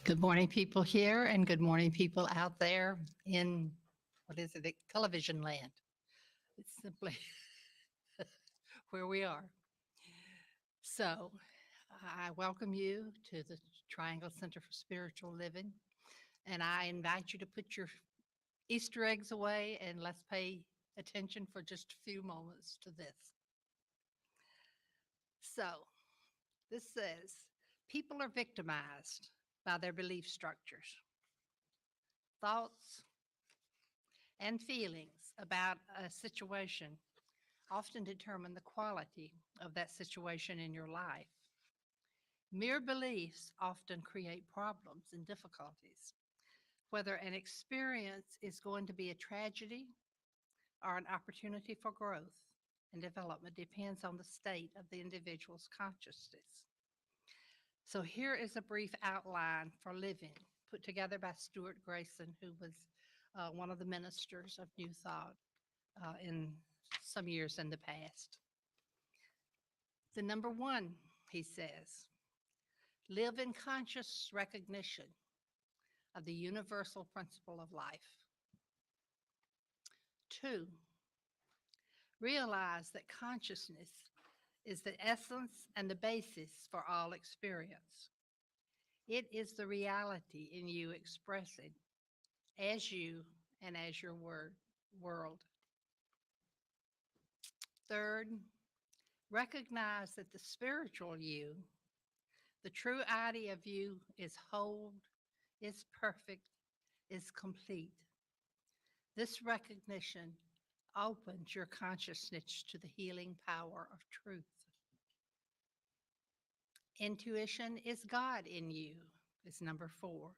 Good morning, people here, and good morning, people out there in what is it, television land. It's simply where we are. So, I welcome you to the Triangle Center for Spiritual Living, and I invite you to put your Easter eggs away and let's pay attention for just a few moments to this. So, this says people are victimized by their belief structures, thoughts, and feelings about a situation often determine the quality of that situation in your life. Mere beliefs often create problems and difficulties. Whether an experience is going to be a tragedy or an opportunity for growth and development depends on the state of the individual's consciousness. So, here is a brief outline for living put together by Stuart Grayson, who was one of the ministers of New Thought in some years in the past. The number one, he says, live in conscious recognition of the universal principle of life. Two, realize that consciousness is the essence and the basis for all experience. It is the reality in you expressing as you and as your world. Third, recognize that the spiritual you, the true idea of you, is whole, is perfect, is complete. This recognition opens your consciousness to the healing power of truth. Intuition is God in you, is number four.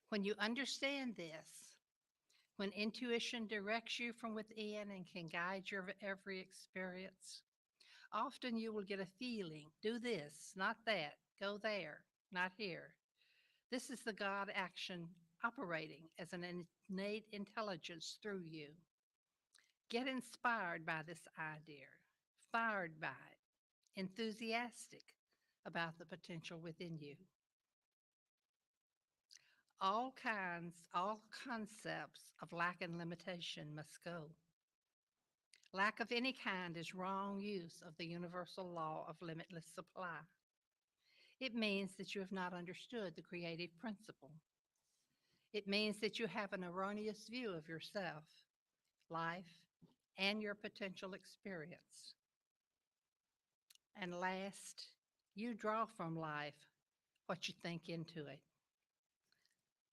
When you understand this, when intuition directs you from within and can guide your every experience, often you will get a feeling, do this, not that, go there, not here. This is the God action operating as an innate intelligence through you. Get inspired by this idea, fired by it, enthusiastic about the potential within you. All concepts of lack and limitation must go. Lack of any kind is wrong use of the universal law of limitless supply. It means that you have not understood the creative principle. It means that you have an erroneous view of yourself, life, and your potential experience. And last, you draw from life what you think into it.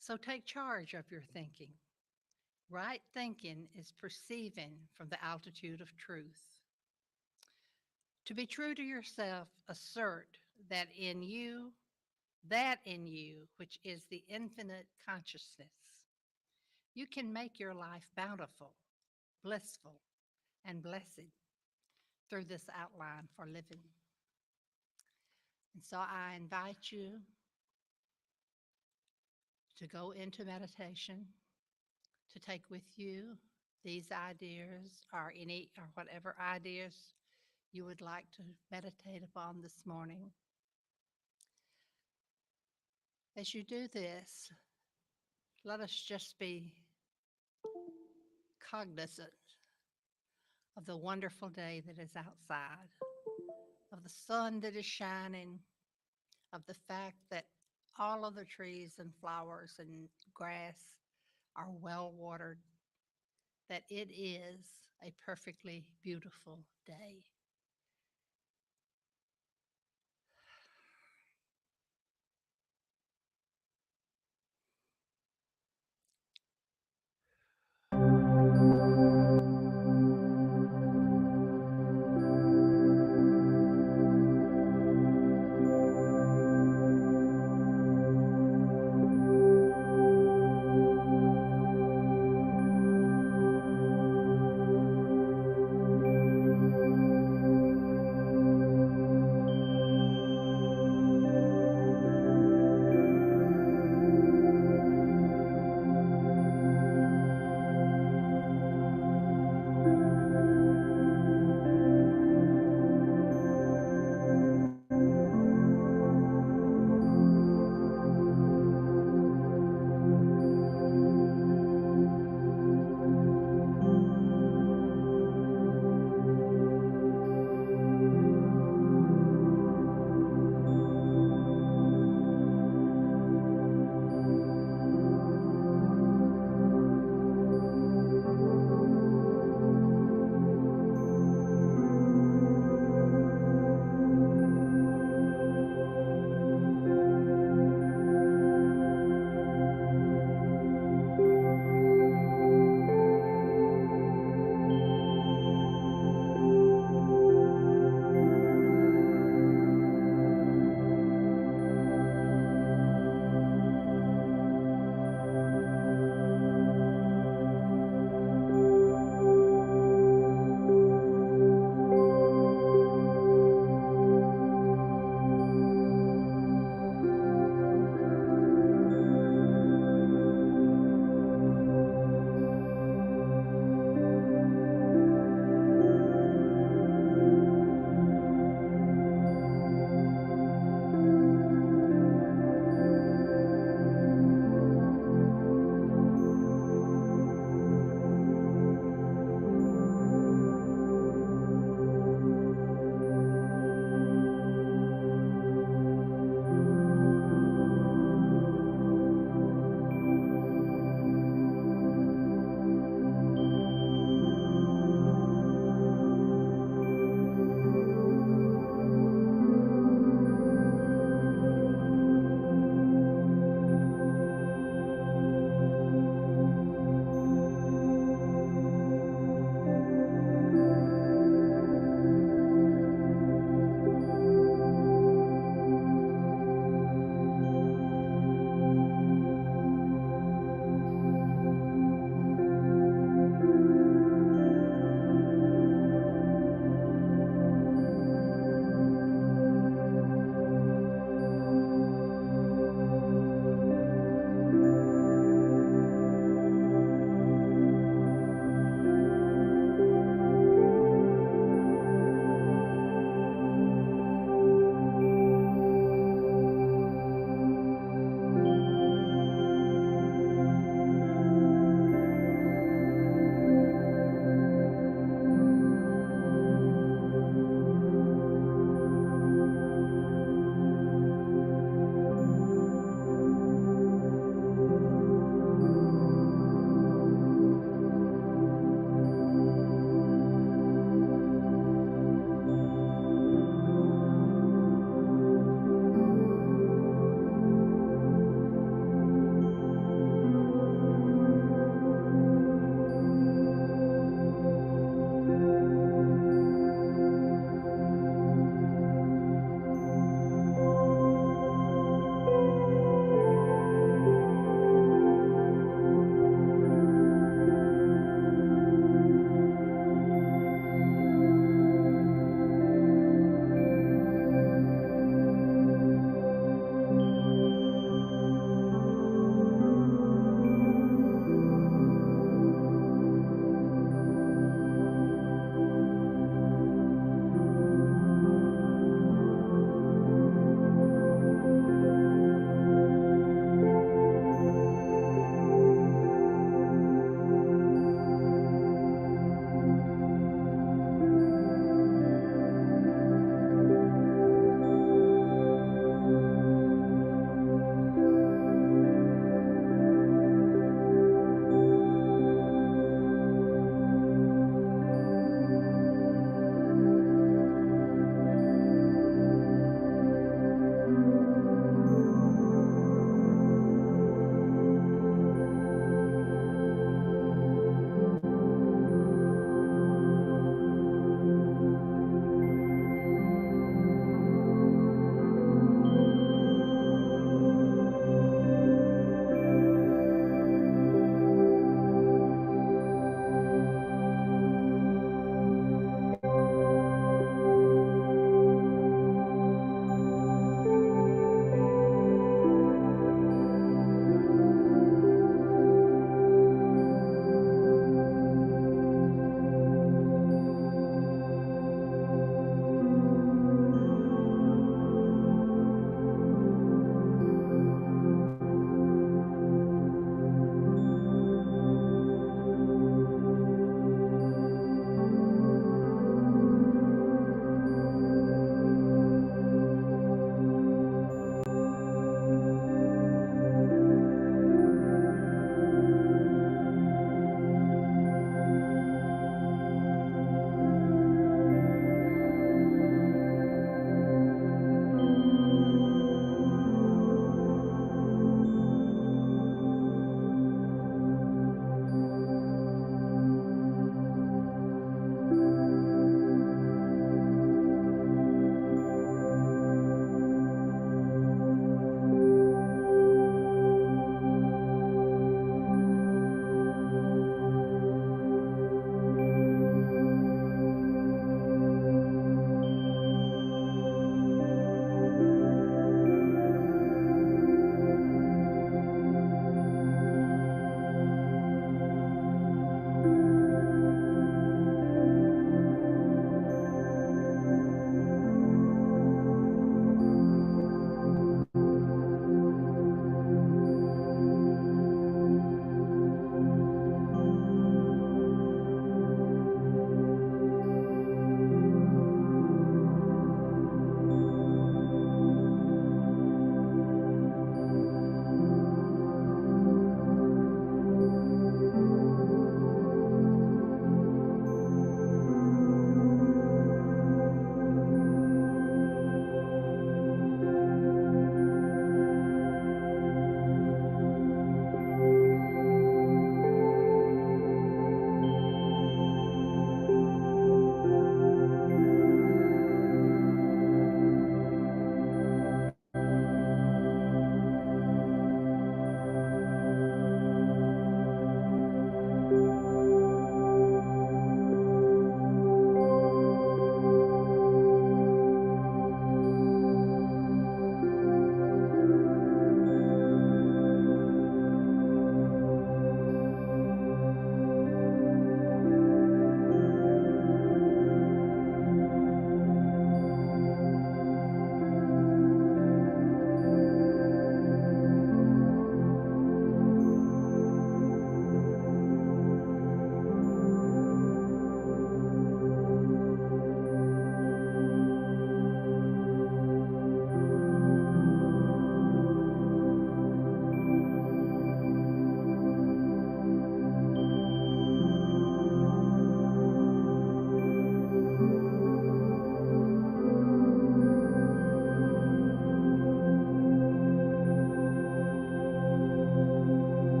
So take charge of your thinking. Right thinking is perceiving from the altitude of truth. To be true to yourself, assert that in you, which is the infinite consciousness, you can make your life bountiful, blissful, and blessed through this outline for living. And so I invite you to go into meditation, to take with you these ideas or any or whatever ideas you would like to meditate upon this morning. As you do this, let us just be cognizant of the wonderful day that is outside, of the sun that is shining, of the fact that all of the trees and flowers and grass are well watered, that it is a perfectly beautiful day.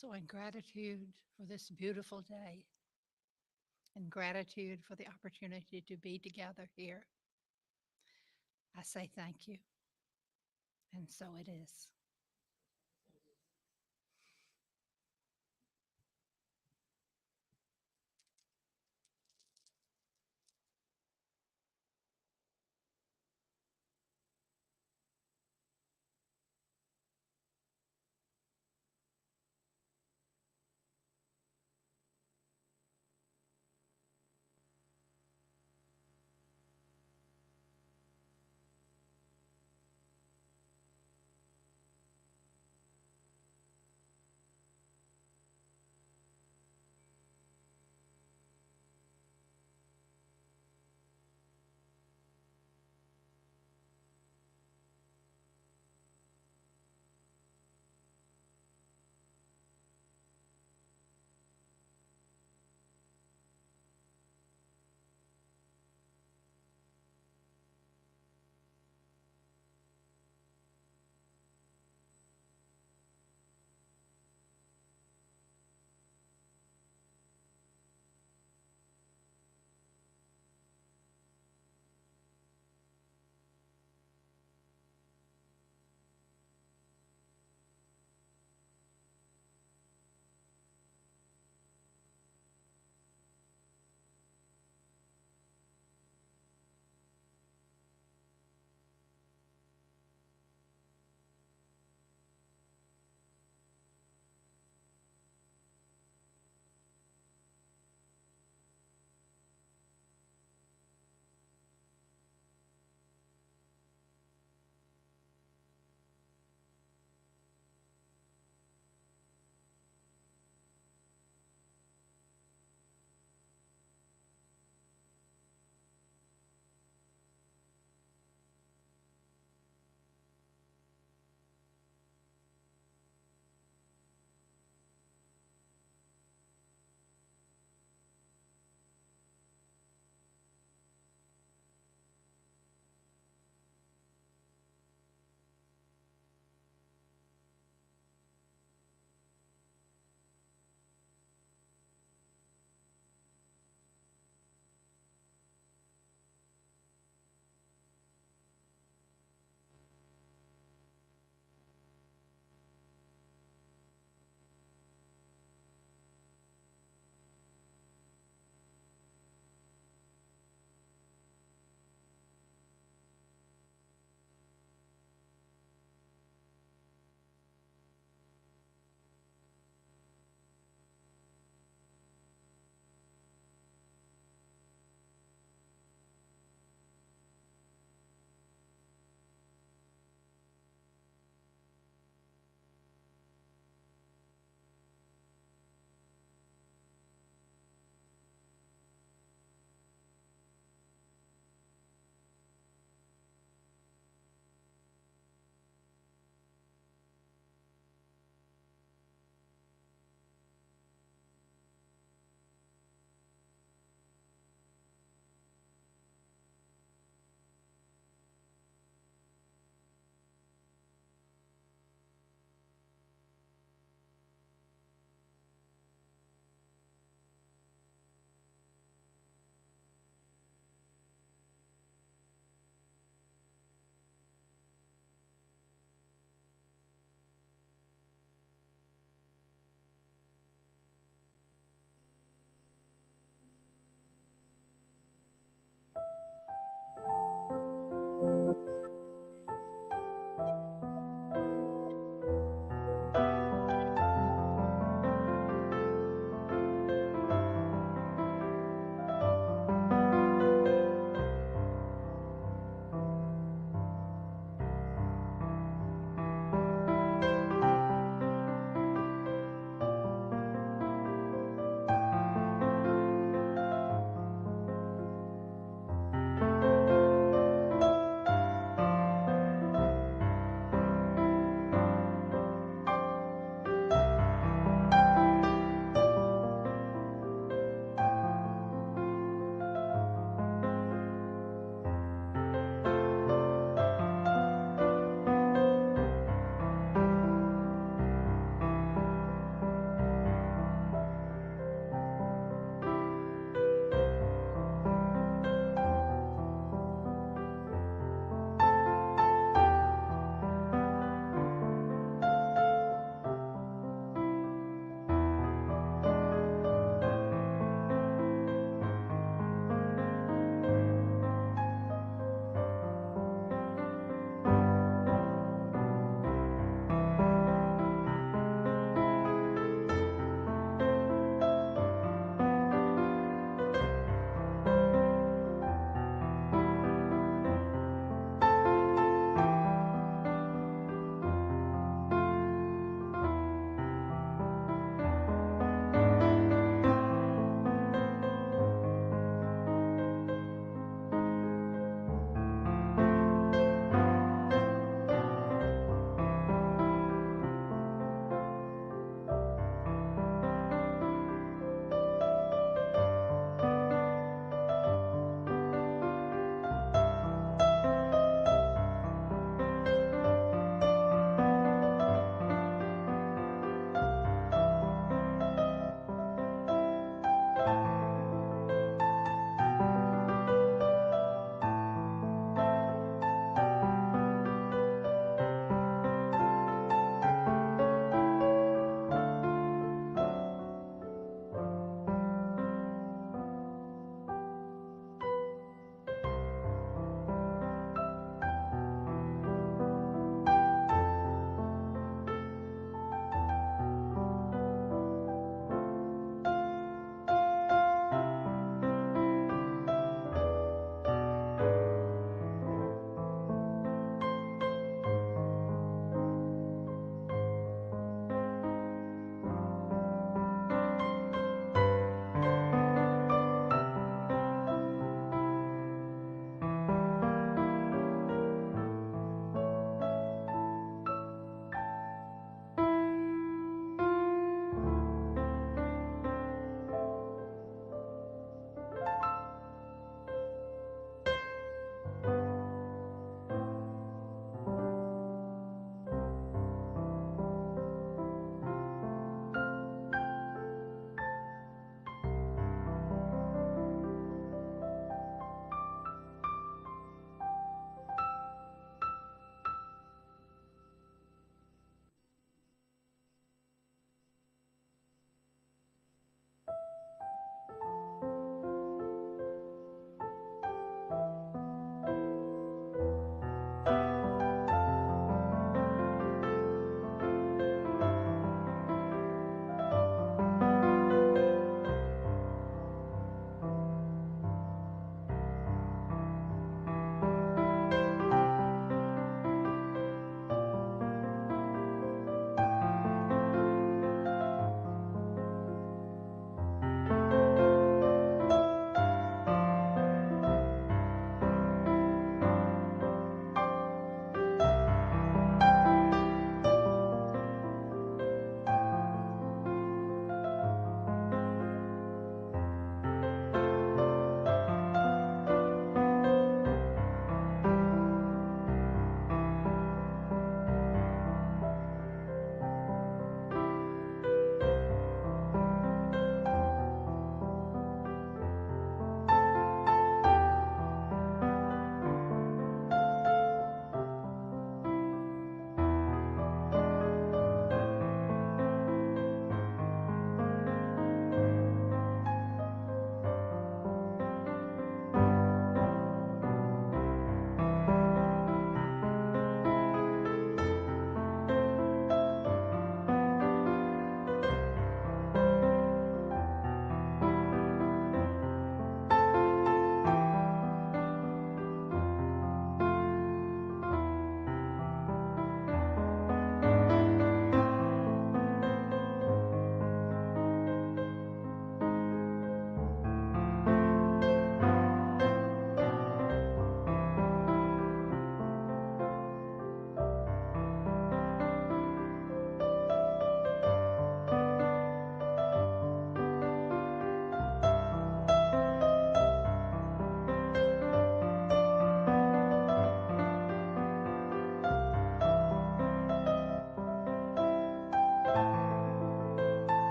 So, in gratitude for this beautiful day, and gratitude for the opportunity to be together here, I say thank you. And so it is.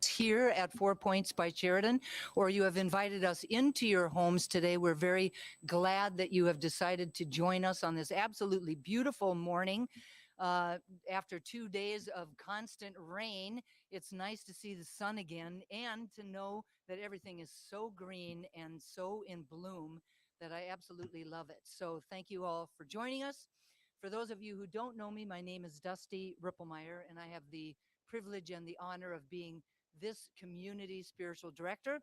us here at 4 Points by Sheridan, or you have invited us into your homes today. We're very glad that you have decided to join us on this absolutely beautiful morning. After 2 days of constant rain, it's nice to see the sun again and to know that everything is so green and so in bloom that I absolutely love it. So thank you all for joining us. For those of you who don't know me, my name is Dusty Ripplemeyer, and I have the privilege and the honor of being this community spiritual director.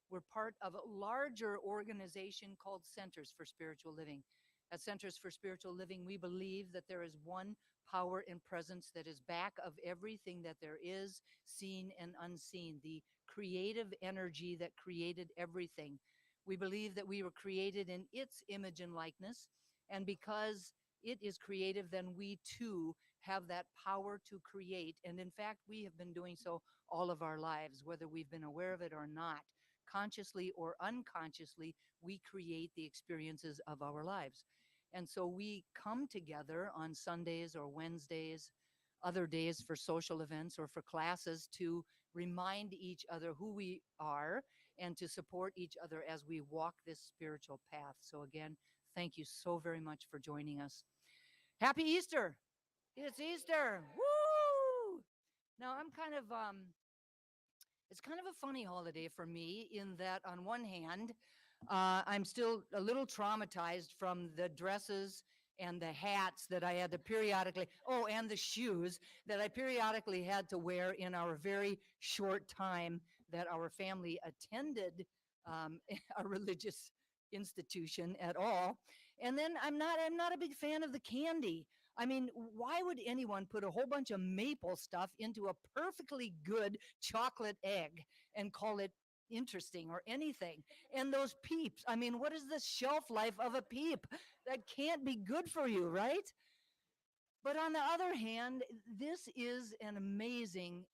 We're part of a larger organization called Centers for Spiritual Living. At Centers for Spiritual Living, we believe that there is one power and presence that is back of everything that there is, seen and unseen, the creative energy that created everything. We believe that we were created in its image and likeness, and because it is creative, then we too have that power to create. And in fact, we have been doing so all of our lives, whether we've been aware of it or not. Consciously or unconsciously, we create the experiences of our lives. And so we come together on Sundays or Wednesdays, other days for social events or for classes to remind each other who we are and to support each other as we walk this spiritual path. So again, thank you so very much for joining us. Happy Easter. It's Easter. Woo! Now it's kind of a funny holiday for me in that on one hand, I'm still a little traumatized from the dresses and the hats that I had to periodically, oh, and the shoes that I periodically had to wear in our very short time that our family attended a religious institution at all. And then I'm not a big fan of the candy. I mean, why would anyone put a whole bunch of maple stuff into a perfectly good chocolate egg and call it interesting or anything? And those peeps, I mean, what is the shelf life of a peep? That can't be good for you, right? But on the other hand, this is an amazing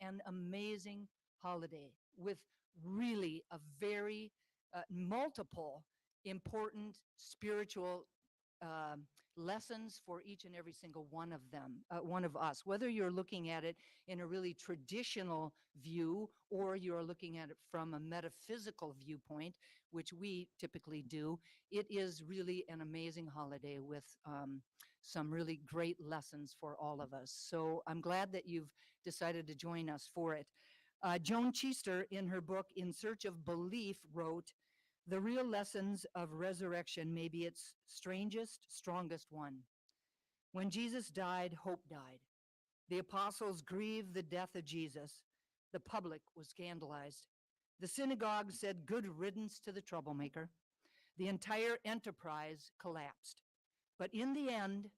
holiday with really a very multiple important spiritual um lessons for each and every single one of them, one of us, whether you're looking at it in a really traditional view or you're looking at it from a metaphysical viewpoint, which we typically do. It is really an amazing holiday with some really great lessons for all of us. So I'm glad that you've decided to join us for it. Joan Chittister, in her book In Search of Belief, wrote, "The real lessons of resurrection may be its strangest, strongest one. When Jesus died, hope died. The apostles grieved the death of Jesus. The public was scandalized. The synagogue said good riddance to the troublemaker. The entire enterprise collapsed. But in the end,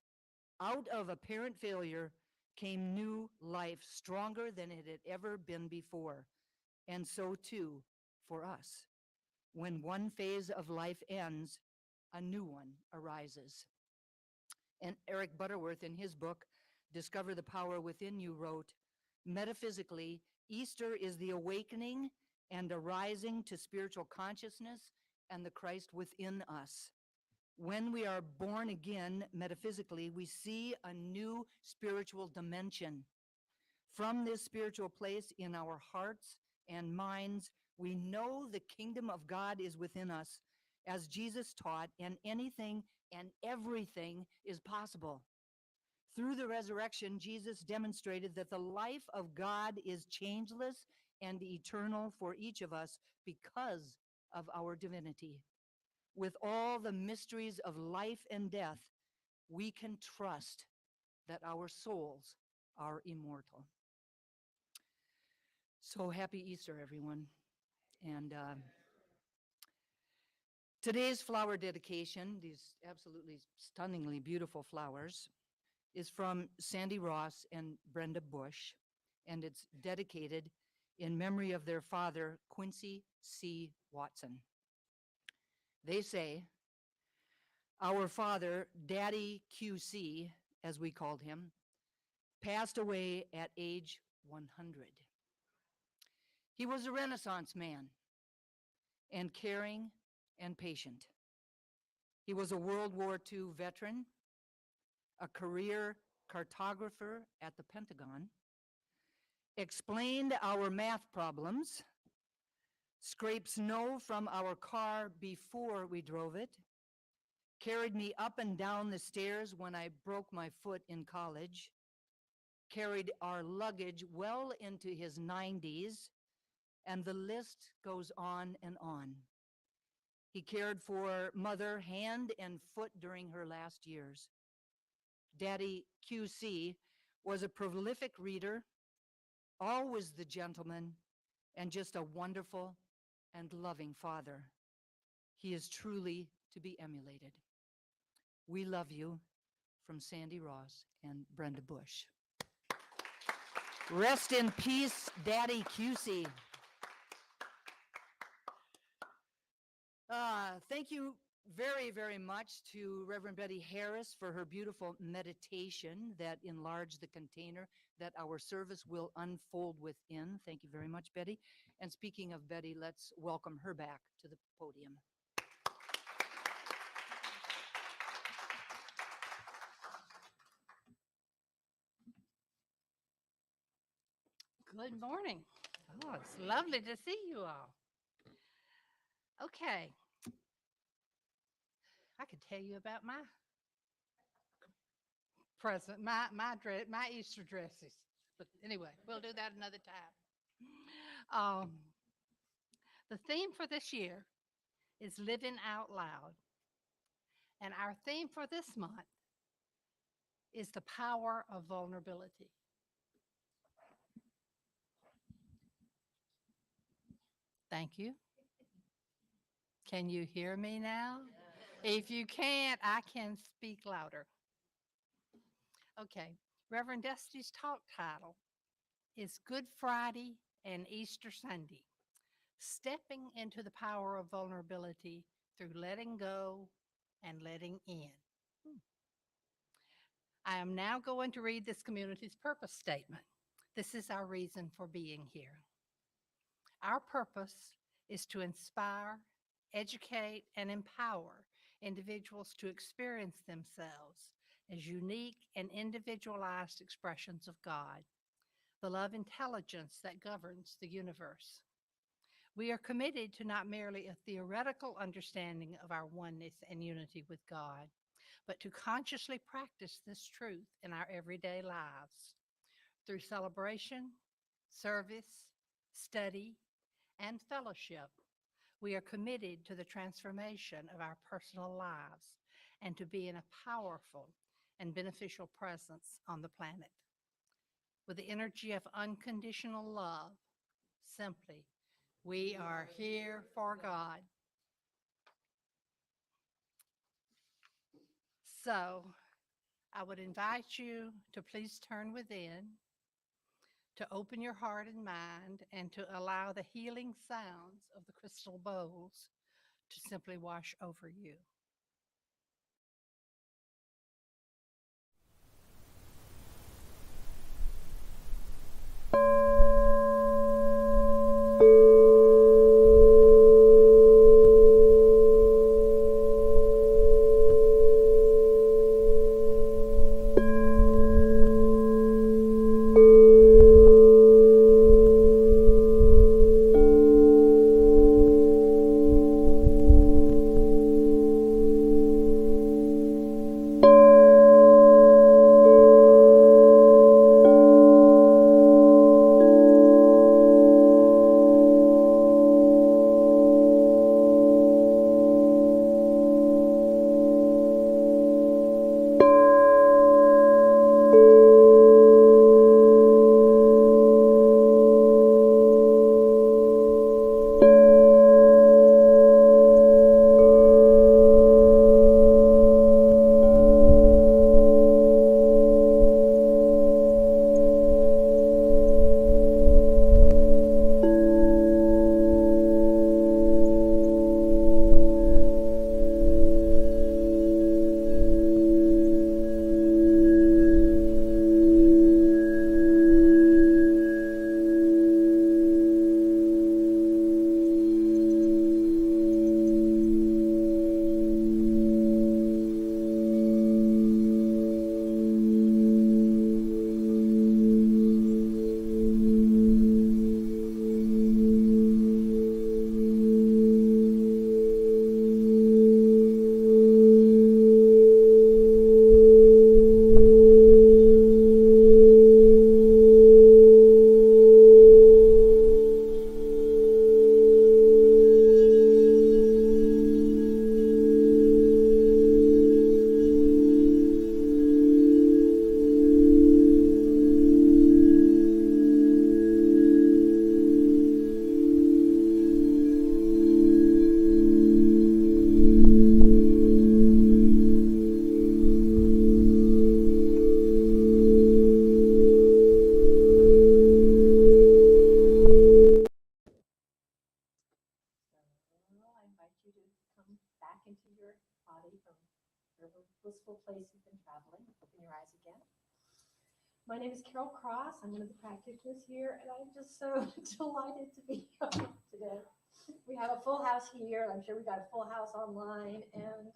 out of apparent failure came new life, stronger than it had ever been before. And so too for us. When one phase of life ends, a new one arises." And Eric Butterworth, in his book, Discover the Power Within You, wrote, "Metaphysically, Easter is the awakening and arising to spiritual consciousness and the Christ within us. When we are born again, metaphysically, we see a new spiritual dimension. From this spiritual place in our hearts and minds, we know the kingdom of God is within us, as Jesus taught, and anything and everything is possible. Through the resurrection, Jesus demonstrated that the life of God is changeless and eternal for each of us because of our divinity. With all the mysteries of life and death, we can trust that our souls are immortal." So happy Easter, everyone. And today's flower dedication, these absolutely stunningly beautiful flowers, is from Sandy Ross and Brenda Bush, and it's dedicated in memory of their father, Quincy C. Watson. They say, "Our father, Daddy QC, as we called him, passed away at age 100. He was a Renaissance man and caring and patient. He was a World War II veteran, a career cartographer at the Pentagon, explained our math problems, scraped snow from our car before we drove it, carried me up and down the stairs when I broke my foot in college, carried our luggage well into his 90s, and the list goes on and on. He cared for Mother hand and foot during her last years. Daddy QC was a prolific reader, always the gentleman, and just a wonderful and loving father. He is truly to be emulated. We love you, from Sandy Ross and Brenda Bush. Rest in peace, Daddy QC. Thank you very, very much to Reverend Betty Harris for her beautiful meditation that enlarged the container that our service will unfold within. Thank you very much, Betty. And speaking of Betty, let's welcome her back to the podium. Good morning. Oh, it's lovely to see you all. Okay. I could tell you about my present, my Easter dresses. But anyway, we'll do that another time. The theme for this year is Living Out Loud. And our theme for this month is the power of vulnerability. Thank you. Can you hear me now? If you can't, I can speak louder. Okay, Reverend Dusty's talk title is Good Friday and Easter Sunday, Stepping into the Power of Vulnerability Through Letting Go and Letting In. I am now going to read this community's purpose statement. This is our reason for being here. Our purpose is to inspire, educate, and empower individuals to experience themselves as unique and individualized expressions of God, the love intelligence that governs the universe. We are committed to not merely a theoretical understanding of our oneness and unity with God, but to consciously practice this truth in our everyday lives. Through celebration, service, study, and fellowship, we are committed to the transformation of our personal lives and to being a powerful and beneficial presence on the planet. With the energy of unconditional love, simply, we are here for God. So, I would invite you to please turn within, to open your heart and mind, and to allow the healing sounds of the crystal bowls to simply wash over you. Carol Cross. I'm one of the practitioners here, and I'm just so delighted to be here today. We have a full house here, and I'm sure we got a full house online, and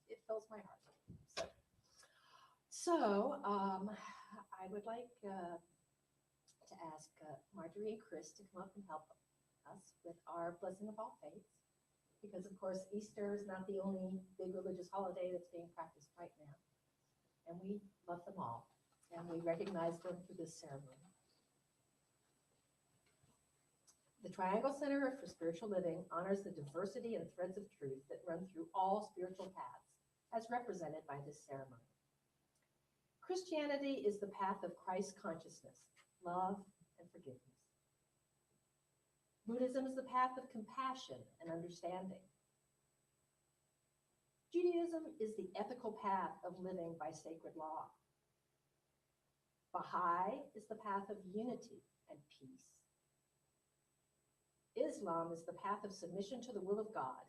it fills my heart. So I would like to ask Marjorie and Chris to come up and help us with our blessing of all faiths, because of course Easter is not the only big religious holiday that's being practiced right now, and we love them all, and we recognize them through this ceremony. The Triangle Center for Spiritual Living honors the diversity and threads of truth that run through all spiritual paths, as represented by this ceremony. Christianity is the path of Christ consciousness, love, and forgiveness. Buddhism is the path of compassion and understanding. Judaism is the ethical path of living by sacred law. Baha'i is the path of unity and peace. Islam is the path of submission to the will of God,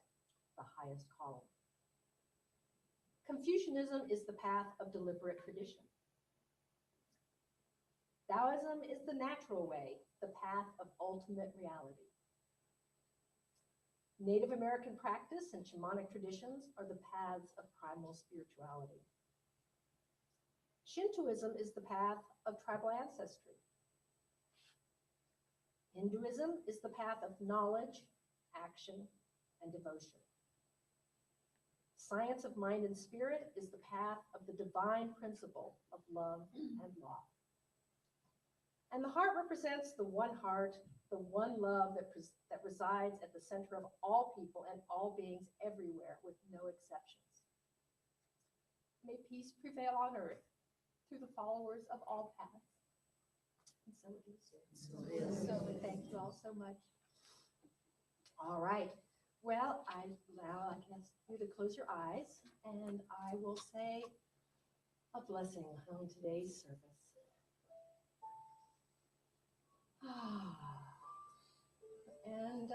the highest calling. Confucianism is the path of deliberate tradition. Taoism is the natural way, the path of ultimate reality. Native American practice and shamanic traditions are the paths of primal spirituality. Shintoism is the path of tribal ancestry. Hinduism is the path of knowledge, action, and devotion. Science of mind and spirit is the path of the divine principle of love and law. And the heart represents the one heart, the one love that resides at the center of all people and all beings everywhere, with no exceptions. May peace prevail on earth through the followers of all paths. And so it is. So thank you all so much. All right. Well, I now I can ask you to close your eyes, and I will say a blessing on today's service. And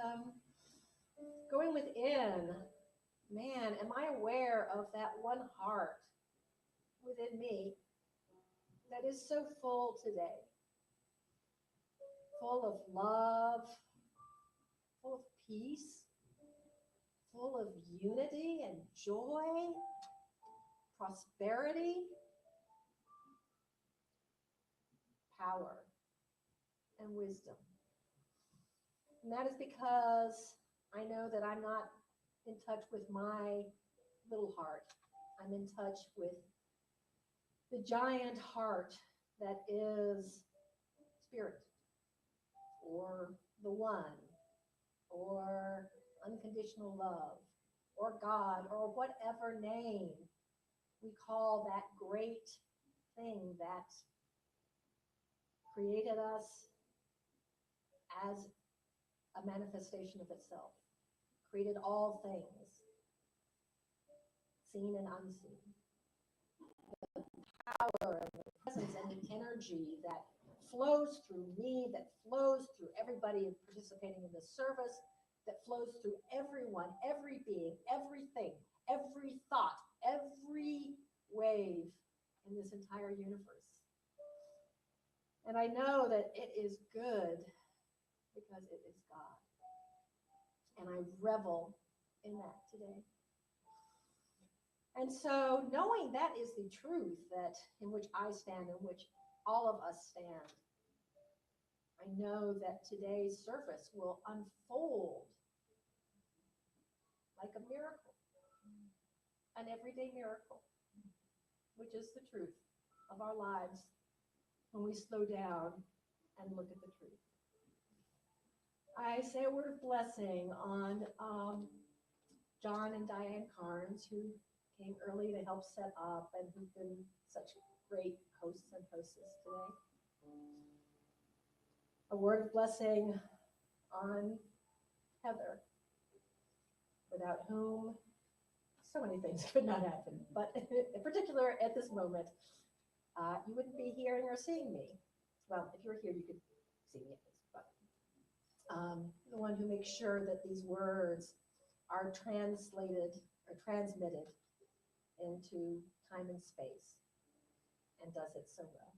going within, man, am I aware of that one heart within me that is so full today? Full of love, full of peace, full of unity and joy, prosperity, power, and wisdom. And that is because I know that I'm not in touch with my little heart. I'm in touch with the giant heart that is spirit, or the one, or unconditional love, or God, or whatever name we call that great thing that created us as a manifestation of itself, created all things, seen and unseen. The power and the presence and the energy that flows through me, that flows through everybody participating in this service, that flows through everyone, every being, everything, every thought, every wave in this entire universe. And I know that it is good because it is God. And I revel in that today. And so knowing that is the truth that in which I stand, in which all of us stand, I know that today's service will unfold like a miracle, an everyday miracle, which is the truth of our lives when we slow down and look at the truth. I say a word of blessing on John and Diane Carnes, who came early to help set up and who've been such great hosts and hostesses today. A word of blessing on Heather, without whom so many things could not happen. But in particular, at this moment, you wouldn't be hearing or seeing me. Well, if you were here, you could see me at least. But the one who makes sure that these words are translated or transmitted into time and space, and does it so well.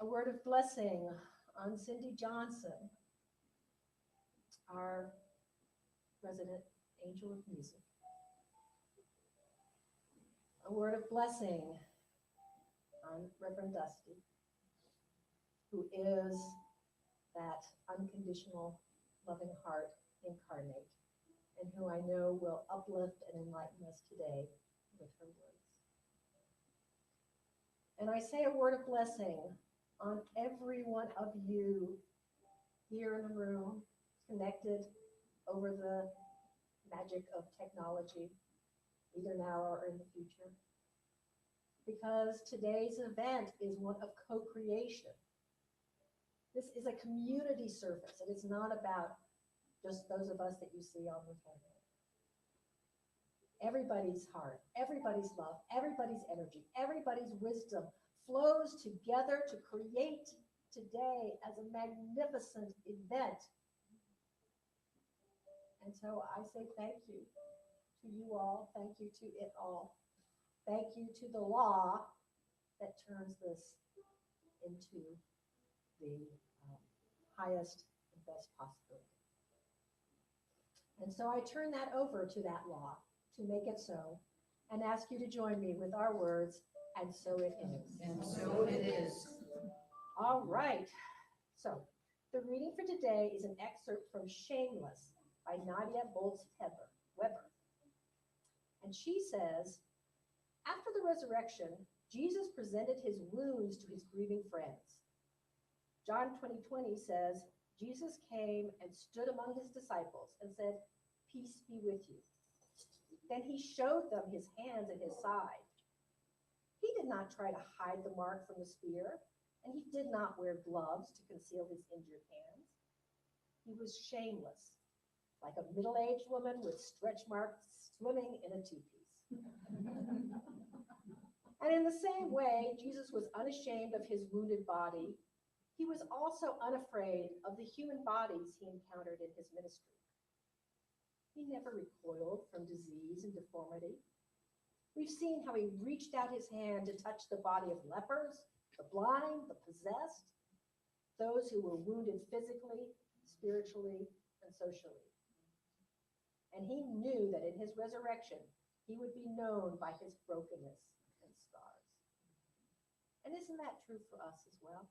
A word of blessing on Cindy Johnson, our resident angel of music. A word of blessing on Reverend Dusty, who is that unconditional loving heart incarnate, and who I know will uplift and enlighten us today with her words. And I say a word of blessing on every one of you here in the room, connected over the magic of technology, either now or in the future. Because today's event is one of co-creation. This is a community service. It is not about just those of us that you see on the camera. Everybody's heart, everybody's love, everybody's energy, everybody's wisdom flows together to create today as a magnificent event. And so I say thank you to you all. Thank you to it all. Thank you to the law that turns this into the highest and best possibility. And so I turn that over to that law to make it so, and ask you to join me with our words, and so it is. And so it is. All right. So the reading for today is an excerpt from Shameless by Nadia Bolz-Weber. And she says, after the resurrection, Jesus presented his wounds to his grieving friends. John 20:20 says, Jesus came and stood among his disciples and said, peace be with you. Then he showed them his hands and his side. He did not try to hide the mark from the spear, and he did not wear gloves to conceal his injured hands. He was shameless, like a middle-aged woman with stretch marks swimming in a two-piece. And in the same way, Jesus was unashamed of his wounded body. He was also unafraid of the human bodies he encountered in his ministry. He never recoiled from disease and deformity. We've seen how he reached out his hand to touch the body of lepers, the blind, the possessed, those who were wounded physically, spiritually, and socially. And he knew that in his resurrection, he would be known by his brokenness and scars. And isn't that true for us as well?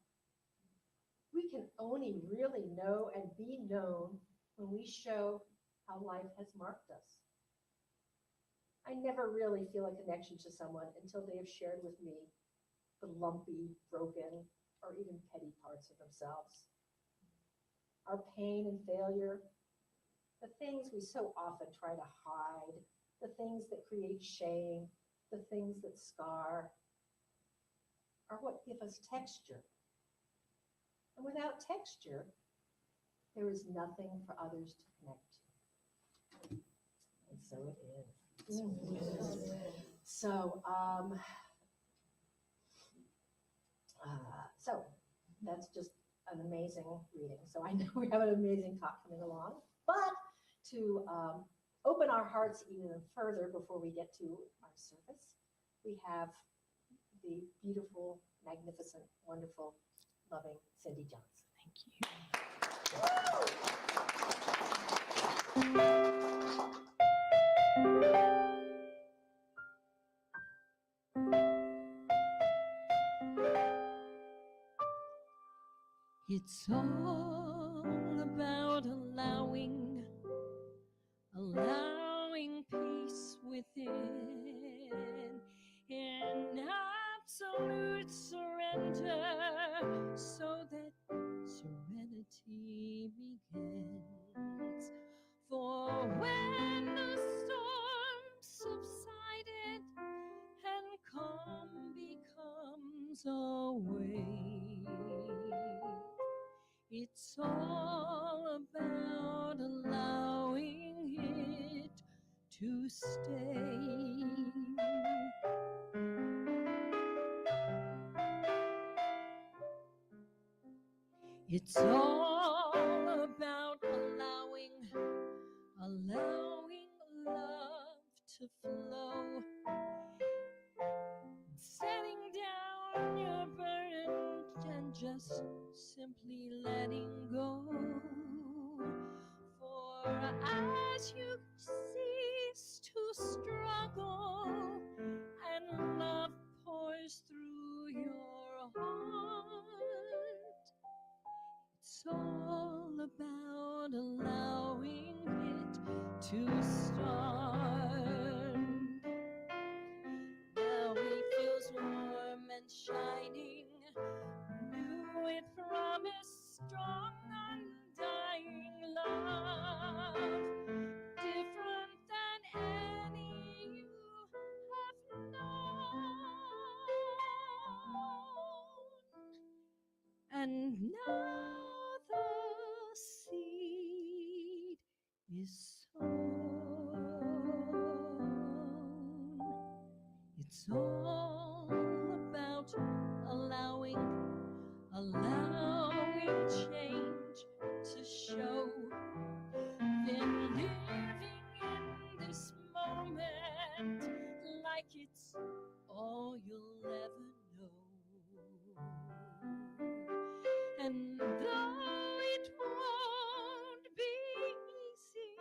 We can only really know and be known when we show how life has marked us. I never really feel a connection to someone until they have shared with me the lumpy, broken, or even petty parts of themselves. Our pain and failure, the things we so often try to hide, the things that create shame, the things that scar, are what give us texture. And without texture, there is nothing for others to connect to. And so it is. So that's just an amazing reading. So I know we have an amazing talk coming along, but to open our hearts even further before we get to our service, we have the beautiful, magnificent, wonderful, loving Cindy Johnson. Thank you. It's all about allowing peace within, and absolute surrender, so that serenity begins. For when the storm subsided and calm becomes a wave, it's all about allowing it to stay. It's all about allowing love to flow, setting down your burden and just just simply letting go. For as you cease to struggle and love pours through your heart, it's all about allowing it to start. Now it feels warm and shining, new it promised strong, undying love, different than any you have known. And now the seed is sown. It's all about allowing change to show. Then living in this moment like it's all you'll ever know. And though it won't be easy,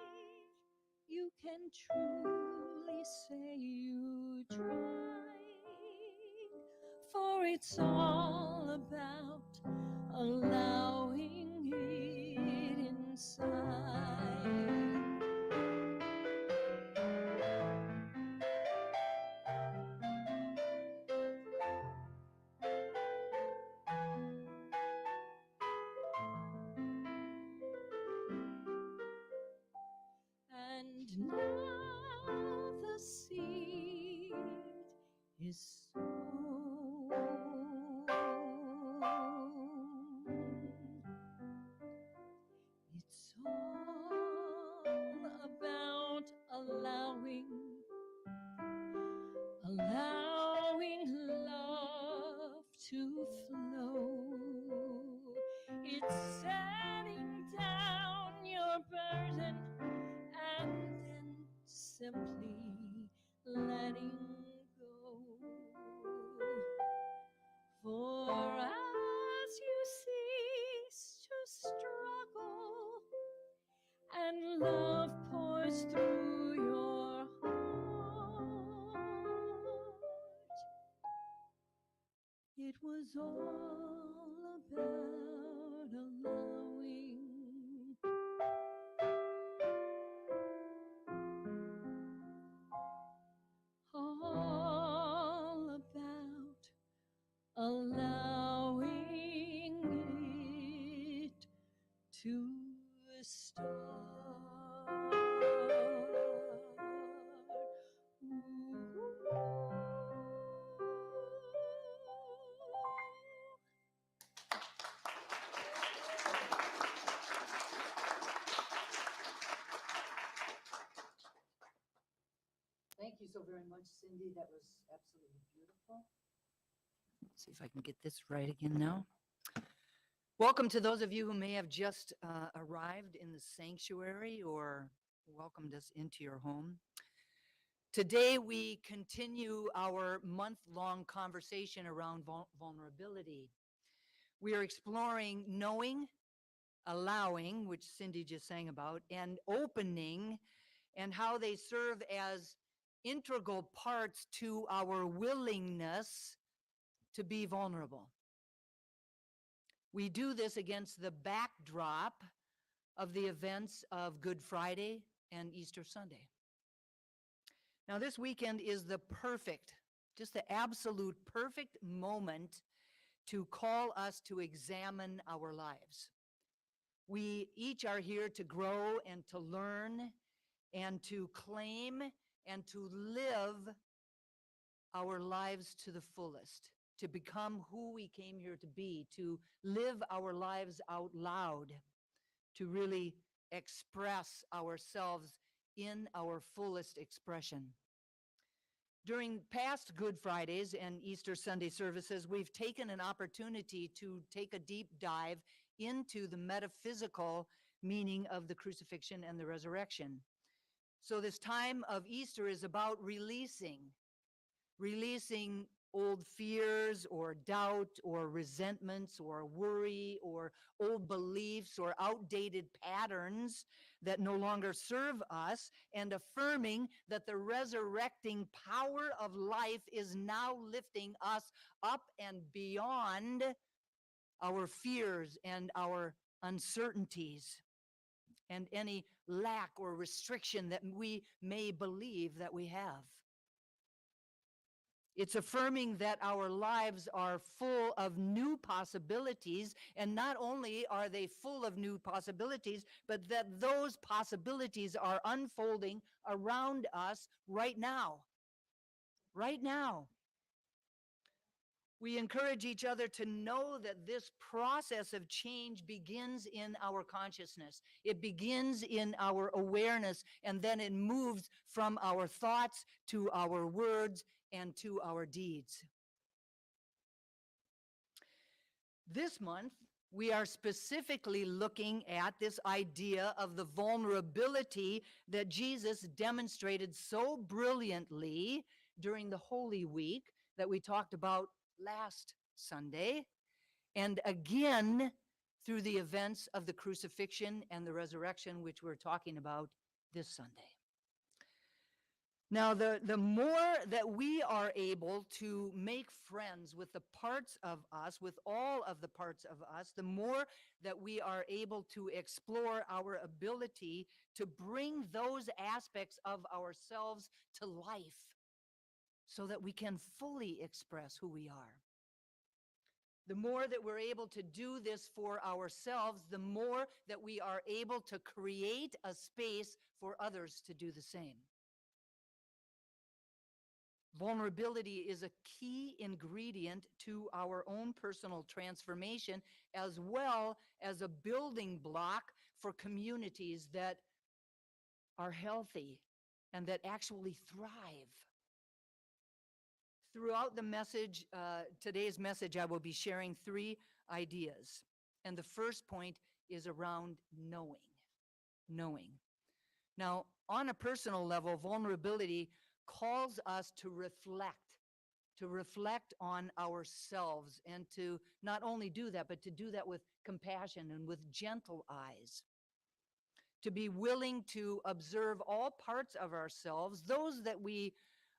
you can truly say you tried, for it's all about allowing it inside. And now the seed is sown. It's all about allowing love to flow. It's setting down your burden and then simply letting go. For as you cease to struggle and love pours through your heart, it was all about allowing it to start. Thank you so very much, Cindy. That was absolutely beautiful. Let's see if I can get this right again now. Welcome to those of you who may have just arrived in the sanctuary or welcomed us into your home. Today, we continue our month-long conversation around vulnerability. We are exploring knowing, allowing, which Cindy just sang about, and opening, and how they serve as integral parts to our willingness to be vulnerable. We do this against the backdrop of the events of Good Friday and Easter Sunday. Now, this weekend is the perfect, just the absolute perfect moment to call us to examine our lives. We each are here to grow and to learn and to claim and to live our lives to the fullest, to become who we came here to be, to live our lives out loud, to really express ourselves in our fullest expression. During past Good Fridays and Easter Sunday services, we've taken an opportunity to take a deep dive into the metaphysical meaning of the crucifixion and the resurrection. So this time of Easter is about releasing old fears or doubt or resentments or worry or old beliefs or outdated patterns that no longer serve us, and affirming that the resurrecting power of life is now lifting us up and beyond our fears and our uncertainties and any lack or restriction that we may believe that we have. It's affirming that our lives are full of new possibilities, and not only are they full of new possibilities, but that those possibilities are unfolding around us right now. Right now. We encourage each other to know that this process of change begins in our consciousness. It begins in our awareness, and then it moves from our thoughts to our words and to our deeds. This month, we are specifically looking at this idea of the vulnerability that Jesus demonstrated so brilliantly during the Holy Week that we talked about last Sunday, and again through the events of the crucifixion and the resurrection, which we're talking about this Sunday. Now, the more that we are able to make friends with the parts of us, with all of the parts of us, the more that we are able to explore our ability to bring those aspects of ourselves to life so that we can fully express who we are. The more that we're able to do this for ourselves, the more that we are able to create a space for others to do the same. Vulnerability is a key ingredient to our own personal transformation, as well as a building block for communities that are healthy and that actually thrive. Throughout the message, today's message, I will be sharing 3 ideas. And the first point is around knowing. Knowing. Now, on a personal level, vulnerability calls us to reflect on ourselves, and to not only do that, but to do that with compassion and with gentle eyes. To be willing to observe all parts of ourselves, those that we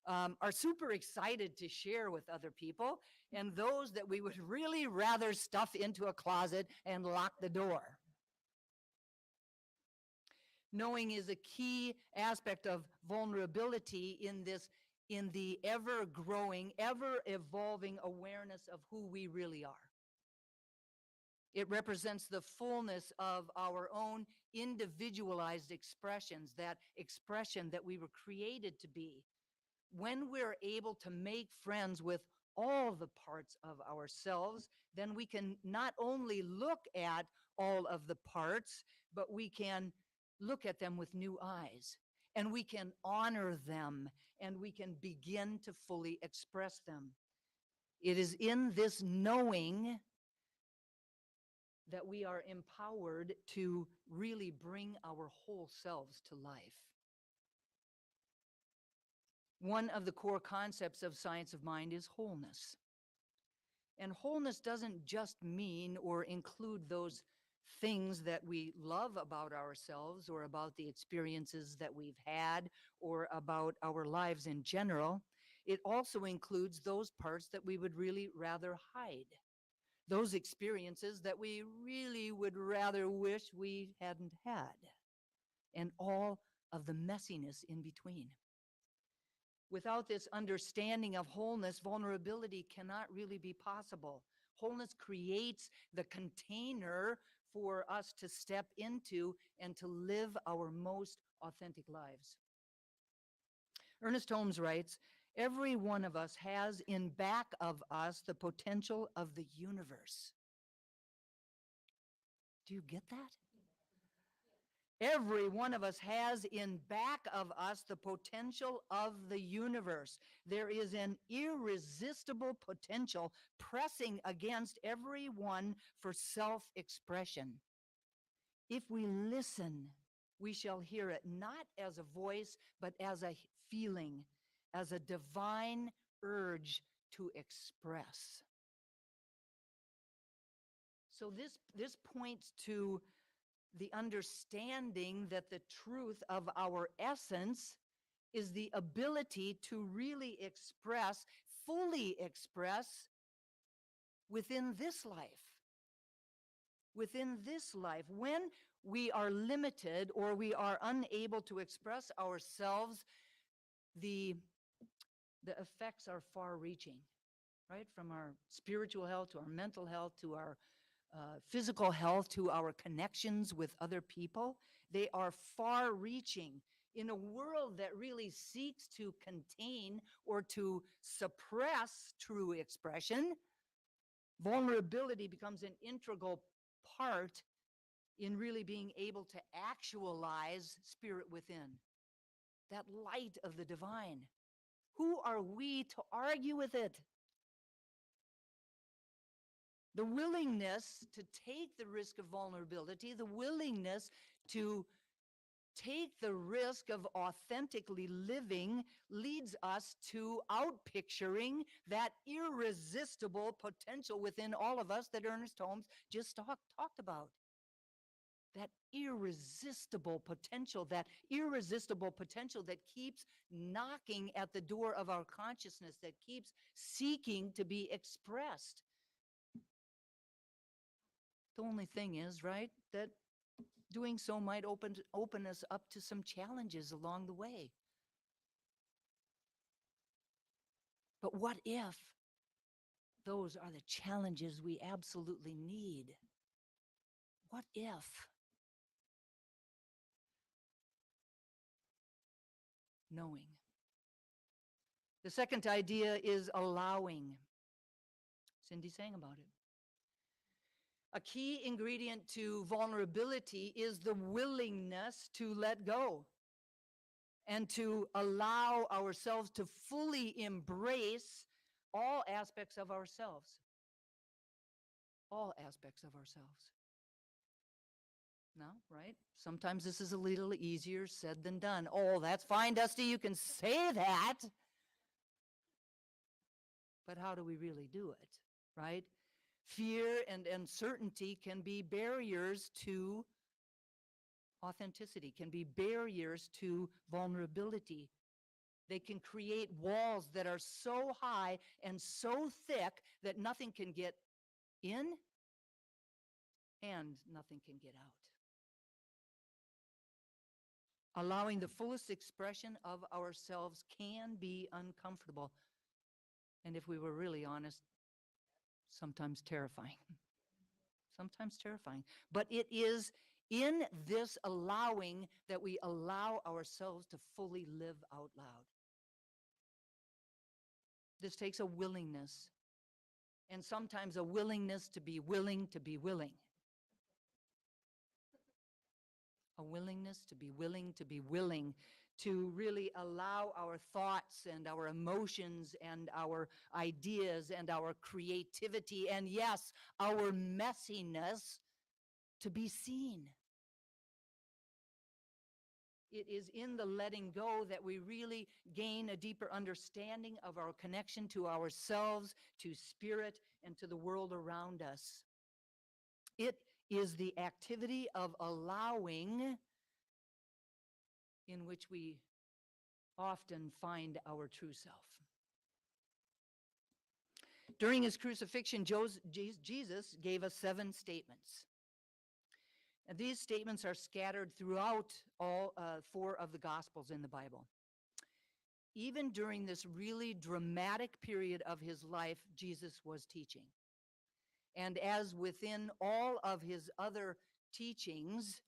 are super excited to share with other people, and those that we would really rather stuff into a closet and lock the door. Knowing is a key aspect of vulnerability in the ever-growing, ever-evolving awareness of who we really are. It represents the fullness of our own individualized expressions, that expression that we were created to be. When we're able to make friends with all the parts of ourselves, then we can not only look at all of the parts, but we can look at them with new eyes, and we can honor them, and we can begin to fully express them. It is in this knowing that we are empowered to really bring our whole selves to life. One of the core concepts of science of mind is wholeness. And wholeness doesn't just mean or include those things that we love about ourselves, or about the experiences that we've had, or about our lives in general. It also includes those parts that we would really rather hide, those experiences that we really would rather wish we hadn't had, and all of the messiness in between. Without this understanding of wholeness, vulnerability cannot really be possible. Wholeness creates the container for us to step into and to live our most authentic lives. Ernest Holmes writes, "Every one of us has in back of us the potential of the universe." Do you get that? Every one of us has in back of us the potential of the universe. There is an irresistible potential pressing against everyone for self-expression. If we listen, we shall hear it not as a voice, but as a feeling, as a divine urge to express. So this points to the understanding that the truth of our essence is the ability to really express, fully express within this life. Within this life, when we are limited or we are unable to express ourselves, the effects are far reaching, right? From our spiritual health to our mental health to our physical health to our connections with other people. They are far reaching in a world that really seeks to contain or to suppress true expression. Vulnerability becomes an integral part in really being able to actualize spirit within, that light of the divine. Who are we to argue with it? The willingness to take the risk of vulnerability, the willingness to take the risk of authentically living leads us to outpicturing that irresistible potential within all of us that Ernest Holmes just talked about. That irresistible potential that keeps knocking at the door of our consciousness, that keeps seeking to be expressed. The only thing is, right, that doing so might open us up to some challenges along the way. But what if those are the challenges we absolutely need? What if? Knowing. The second idea is allowing. Cindy sang about it. A key ingredient to vulnerability is the willingness to let go and to allow ourselves to fully embrace all aspects of ourselves. All aspects of ourselves. No, right? Sometimes this is a little easier said than done. Oh, that's fine, Dusty, you can say that. But how do we really do it, right? Fear and uncertainty can be barriers to authenticity, can be barriers to vulnerability. They can create walls that are so high and so thick that nothing can get in and nothing can get out. Allowing the fullest expression of ourselves can be uncomfortable. And if we were really honest, sometimes terrifying. Sometimes terrifying. But it is in this allowing that we allow ourselves to fully live out loud. This takes a willingness, and sometimes a willingness to be willing to be willing. A willingness to be willing to be willing to really allow our thoughts and our emotions and our ideas and our creativity and, yes, our messiness to be seen. It is in the letting go that we really gain a deeper understanding of our connection to ourselves, to spirit, and to the world around us. It is the activity of allowing in which we often find our true self. During his crucifixion, Jesus gave us 7 statements. And these statements are scattered throughout all 4 of the Gospels in the Bible. Even during this really dramatic period of his life, Jesus was teaching. And as within all of his other teachings,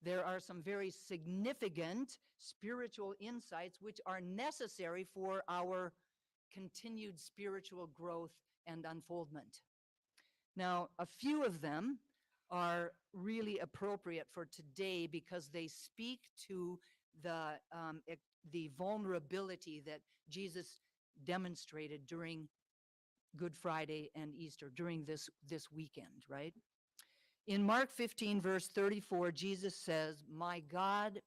there are some very significant spiritual insights which are necessary for our continued spiritual growth and unfoldment. Now, a few of them are really appropriate for today because they speak to the vulnerability that Jesus demonstrated during Good Friday and Easter, during this weekend, right? In Mark 15, verse 34, Jesus says, my God,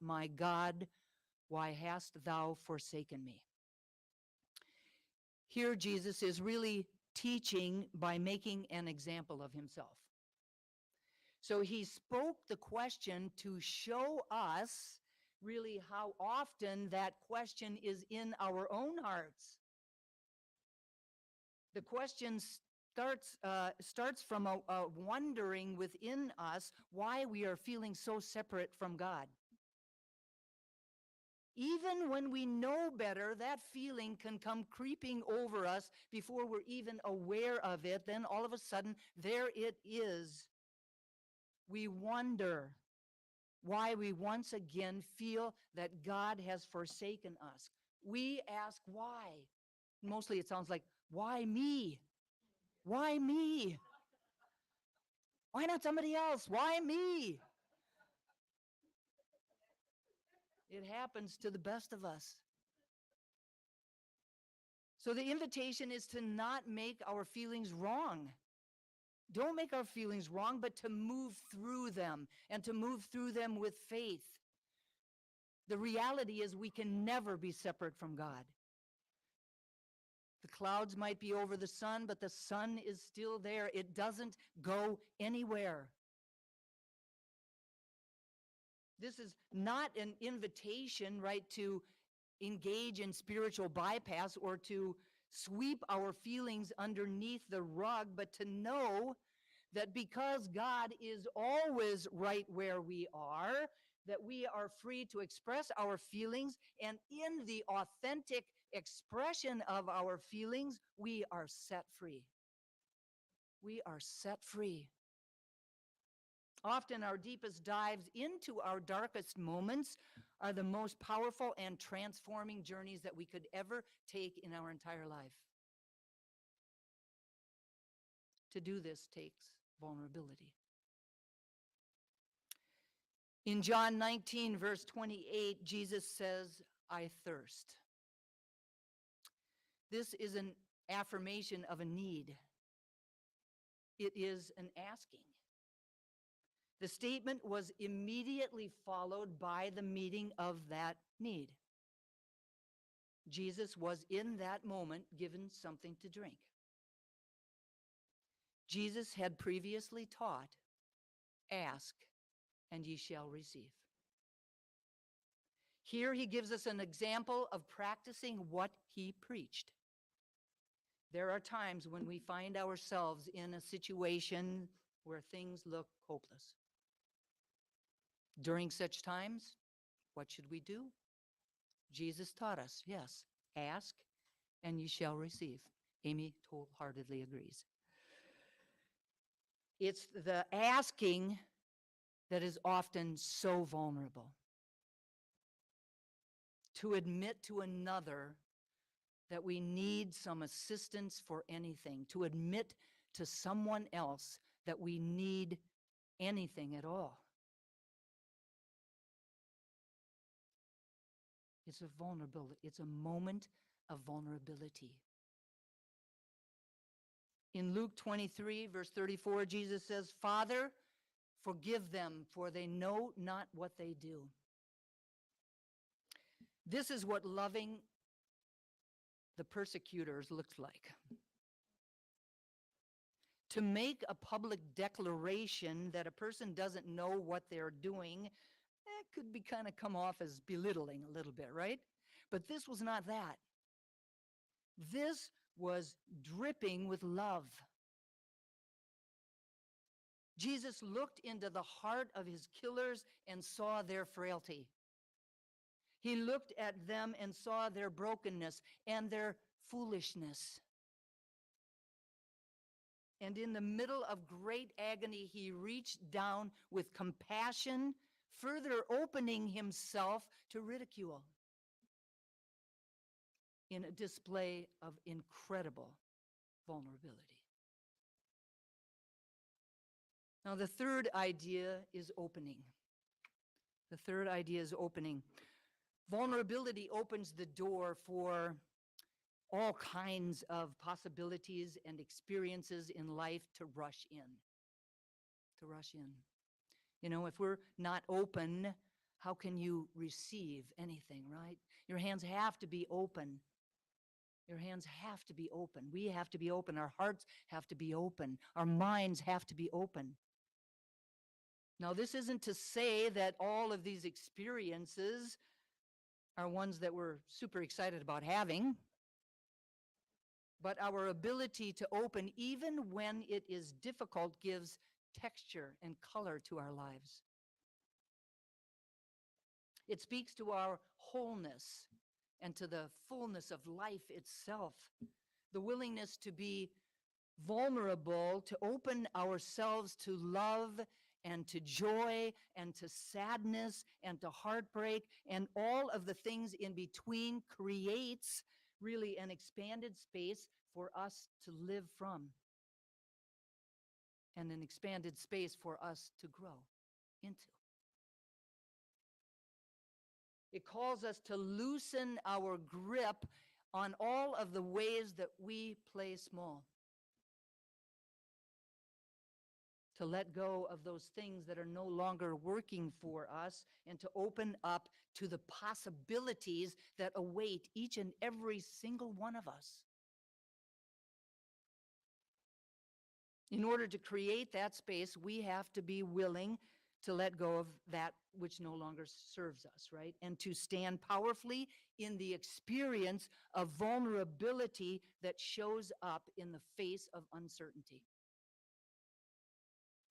why hast thou forsaken me?" Here, Jesus is really teaching by making an example of himself. So he spoke the question to show us really how often that question is in our own hearts. The question starts from a wondering within us why we are feeling so separate from God. Even when we know better, that feeling can come creeping over us before we're even aware of it. Then all of a sudden, there it is. We wonder why we once again feel that God has forsaken us. We ask why. Mostly it sounds like, why me? Why me? Why not somebody else? Why me? It happens to the best of us. So the invitation is to not make our feelings wrong. Don't make our feelings wrong, but to move through them and to move through them with faith. The reality is we can never be separate from God. The clouds might be over the sun, but the sun is still there. It doesn't go anywhere. This is not an invitation, right, to engage in spiritual bypass or to sweep our feelings underneath the rug, but to know that because God is always right where we are, that we are free to express our feelings, and in the authentic expression of our feelings, we are set free. We are set free. Often our deepest dives into our darkest moments are the most powerful and transforming journeys that we could ever take in our entire life. To do this takes vulnerability. In John 19, verse 28, Jesus says, I thirst. This is an affirmation of a need. It is an asking. The statement was immediately followed by the meeting of that need. Jesus was in that moment given something to drink. Jesus had previously taught, ask, and ye shall receive. Here he gives us an example of practicing what he preached. There are times when we find ourselves in a situation where things look hopeless. During such times, what should we do? Jesus taught us, yes, ask and ye shall receive. Amy wholeheartedly agrees. It's the asking that is often so vulnerable. To admit to another that we need some assistance for anything, to admit to someone else that we need anything at all. It's a vulnerability. It's a moment of vulnerability. In Luke 23, verse 34, Jesus says, Father, forgive them, for they know not what they do. This is what loving the persecutors looks like. To make a public declaration that a person doesn't know what they're doing, could be kind of come off as belittling a little bit, right? But this was not that. This was dripping with love. Jesus looked into the heart of his killers and saw their frailty. He looked at them and saw their brokenness and their foolishness. And in the middle of great agony, he reached down with compassion, further opening himself to ridicule in a display of incredible vulnerability. Now, the third idea is opening. The third idea is opening. Vulnerability opens the door for all kinds of possibilities and experiences in life to rush in. To rush in. You know, if we're not open, how can you receive anything, right? Your hands have to be open. Your hands have to be open. We have to be open. Our hearts have to be open. Our minds have to be open. Now, this isn't to say that all of these experiences are ones that we're super excited about having, but our ability to open, even when it is difficult, gives texture and color to our lives. It speaks to our wholeness and to the fullness of life itself. The willingness to be vulnerable, to open ourselves to love and to joy and to sadness and to heartbreak and all of the things in between creates really an expanded space for us to live from and an expanded space for us to grow into. It calls us to loosen our grip on all of the ways that we play small. To let go of those things that are no longer working for us and to open up to the possibilities that await each and every single one of us. In order to create that space, we have to be willing to let go of that which no longer serves us, right? And to stand powerfully in the experience of vulnerability that shows up in the face of uncertainty.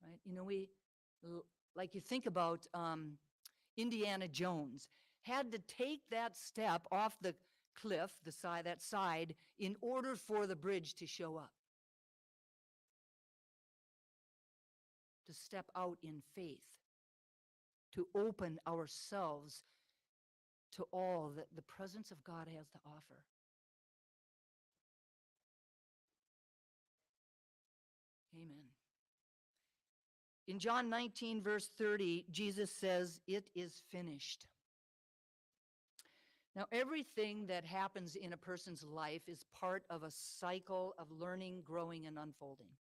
Right? You know, like you think about Indiana Jones, had to take that step off the cliff, that side, in order for the bridge to show up. To step out in faith, to open ourselves to all that the presence of God has to offer. Amen. In John 19, verse 30, Jesus says, "It is finished." Now, everything that happens in a person's life is part of a cycle of learning, growing, and unfolding.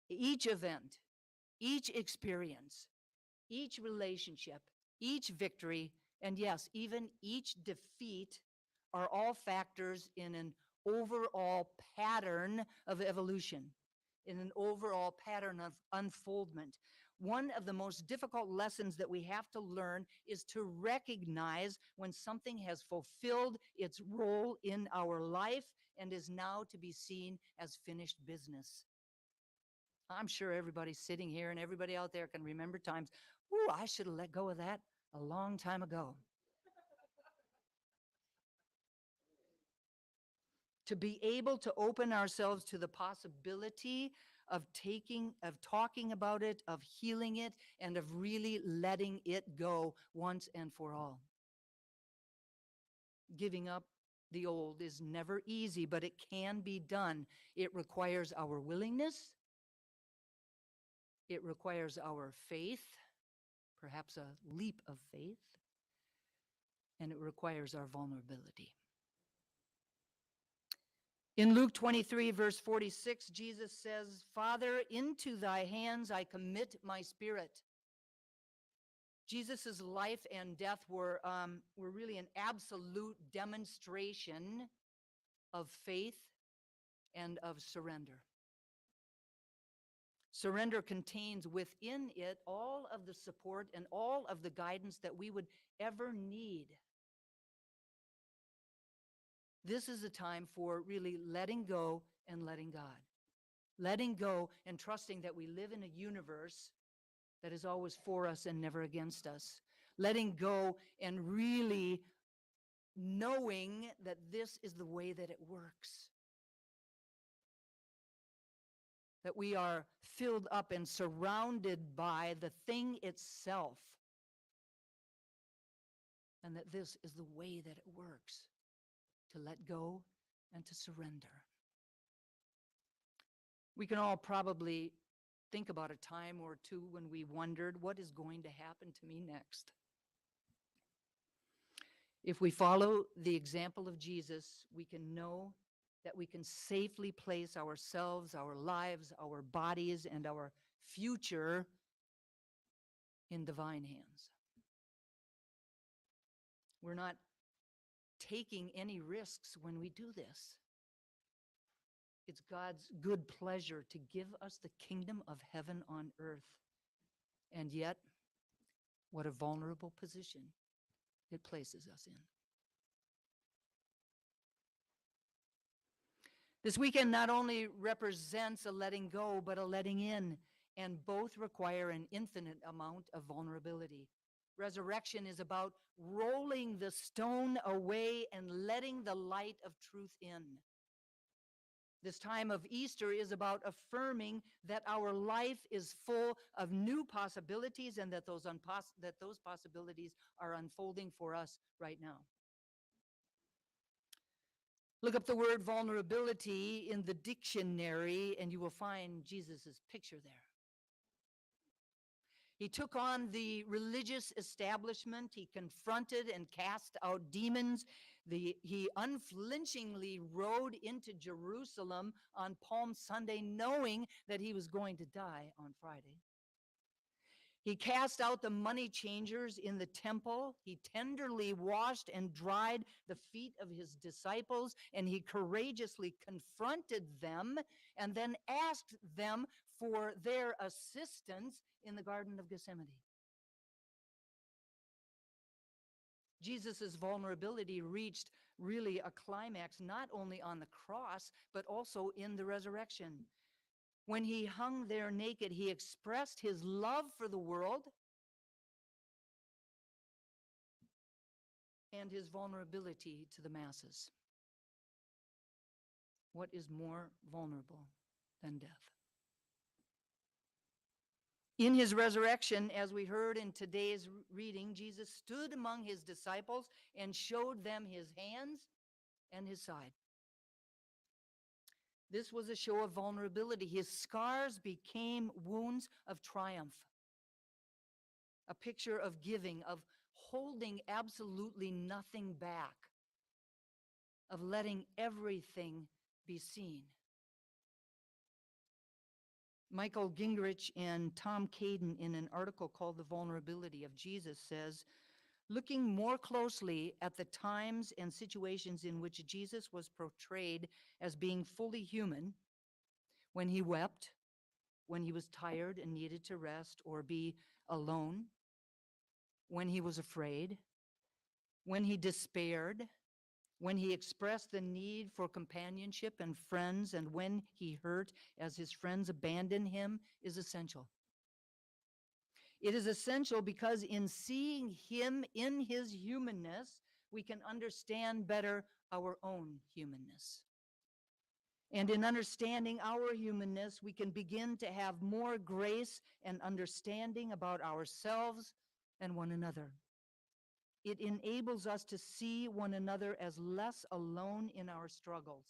Each event, each experience, each relationship, each victory, and yes, even each defeat are all factors in an overall pattern of evolution, in an overall pattern of unfoldment. One of the most difficult lessons that we have to learn is to recognize when something has fulfilled its role in our life and is now to be seen as finished business. I'm sure everybody sitting here and everybody out there can remember times, ooh, I should have let go of that a long time ago. To be able to open ourselves to the possibility of talking about it, of healing it, and of really letting it go once and for all. Giving up the old is never easy, but it can be done. It requires our willingness. It requires our faith, perhaps a leap of faith, and it requires our vulnerability. In Luke 23, verse 46, Jesus says, "Father, into thy hands I commit my spirit." Jesus' life and death were really an absolute demonstration of faith and of surrender. Surrender contains within it all of the support and all of the guidance that we would ever need. This is a time for really letting go and letting God. Letting go and trusting that we live in a universe that is always for us and never against us. Letting go and really knowing that this is the way that it works. That we are filled up and surrounded by the thing itself. And that this is the way that it works. To let go and to surrender. We can all probably think about a time or two when we wondered, what is going to happen to me next? If we follow the example of Jesus, we can know that we can safely place ourselves, our lives, our bodies, and our future in divine hands. We're not taking any risks when we do this. It's God's good pleasure to give us the kingdom of heaven on earth. And yet, what a vulnerable position it places us in. This weekend not only represents a letting go, but a letting in, and both require an infinite amount of vulnerability. Resurrection is about rolling the stone away and letting the light of truth in. This time of Easter is about affirming that our life is full of new possibilities and that those possibilities are unfolding for us right now. Look up the word vulnerability in the dictionary and you will find Jesus' picture there. He took on the religious establishment. He confronted and cast out demons. He unflinchingly rode into Jerusalem on Palm Sunday, knowing that he was going to die on Friday. He cast out the money changers in the temple. He tenderly washed and dried the feet of his disciples, and he courageously confronted them and then asked them for their assistance in the Garden of Gethsemane. Jesus' vulnerability reached really a climax not only on the cross, but also in the resurrection. When he hung there naked, he expressed his love for the world and his vulnerability to the masses. What is more vulnerable than death? In his resurrection, as we heard in today's reading, Jesus stood among his disciples and showed them his hands and his side. This was a show of vulnerability. His scars became wounds of triumph, a picture of giving, of holding absolutely nothing back, of letting everything be seen. Michael Gingrich and Tom Caden, in an article called The Vulnerability of Jesus, says, looking more closely at the times and situations in which Jesus was portrayed as being fully human, when he wept, when he was tired and needed to rest or be alone, when he was afraid, when he despaired, when he expressed the need for companionship and friends, and when he hurt as his friends abandoned him, is essential. It is essential because in seeing him in his humanness, we can understand better our own humanness. And in understanding our humanness, we can begin to have more grace and understanding about ourselves and one another. It enables us to see one another as less alone in our struggles,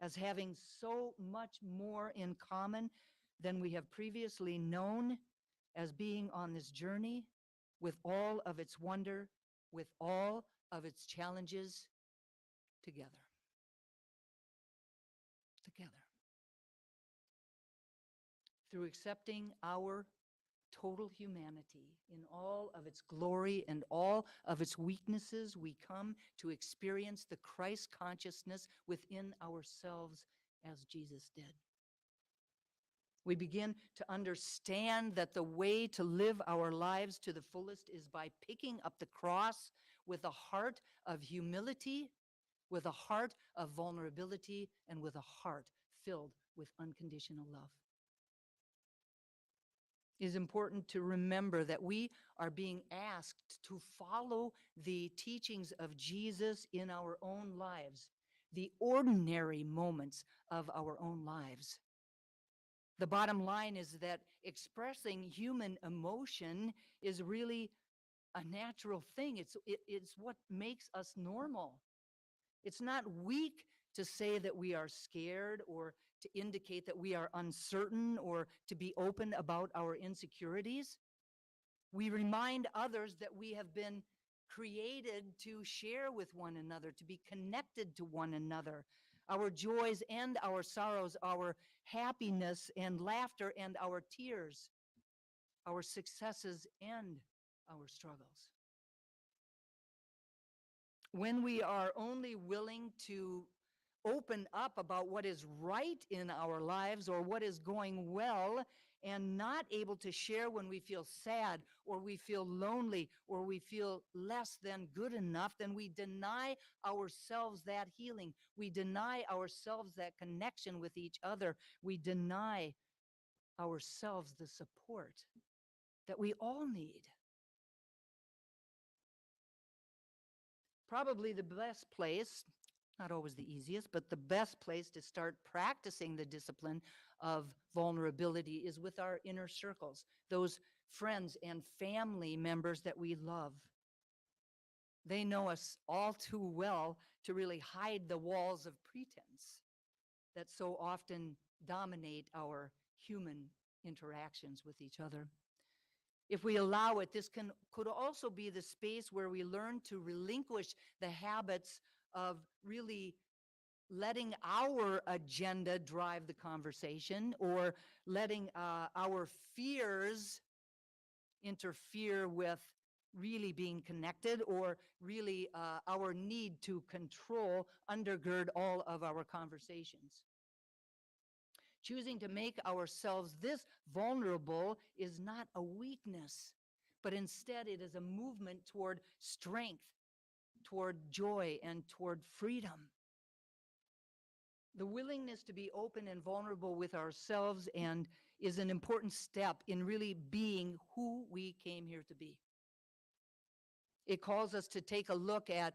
as having so much more in common than we have previously known, as being on this journey with all of its wonder, with all of its challenges, together. Together. Through accepting our total humanity in all of its glory and all of its weaknesses, we come to experience the Christ consciousness within ourselves as Jesus did. We begin to understand that the way to live our lives to the fullest is by picking up the cross with a heart of humility, with a heart of vulnerability, and with a heart filled with unconditional love. It is important to remember that we are being asked to follow the teachings of Jesus in our own lives, the ordinary moments of our own lives. The bottom line is that expressing human emotion is really a natural thing. It's what makes us normal. It's not weak to say that we are scared or to indicate that we are uncertain or to be open about our insecurities. We remind others that we have been created to share with one another, to be connected to one another. Our joys and our sorrows, our happiness and laughter and our tears, our successes and our struggles. when we are only willing to open up about what is right in our lives or what is going well, and not able to share when we feel sad or we feel lonely or we feel less than good enough, then we deny ourselves that healing. We deny ourselves that connection with each other. We deny ourselves the support that we all need. Probably the best place, not always the easiest, but the best place to start practicing the discipline of vulnerability is with our inner circles, those friends and family members that we love. They know us all too well to really hide the walls of pretense that so often dominate our human interactions with each other. If we allow it, this could also be the space where we learn to relinquish the habits of really letting our agenda drive the conversation, or letting our fears interfere with really being connected, or really our need to control undergird all of our conversations. Choosing to make ourselves this vulnerable is not a weakness, but instead it is a movement toward strength, toward joy, and toward freedom. The willingness to be open and vulnerable with ourselves and is an important step in really being who we came here to be. It calls us to take a look at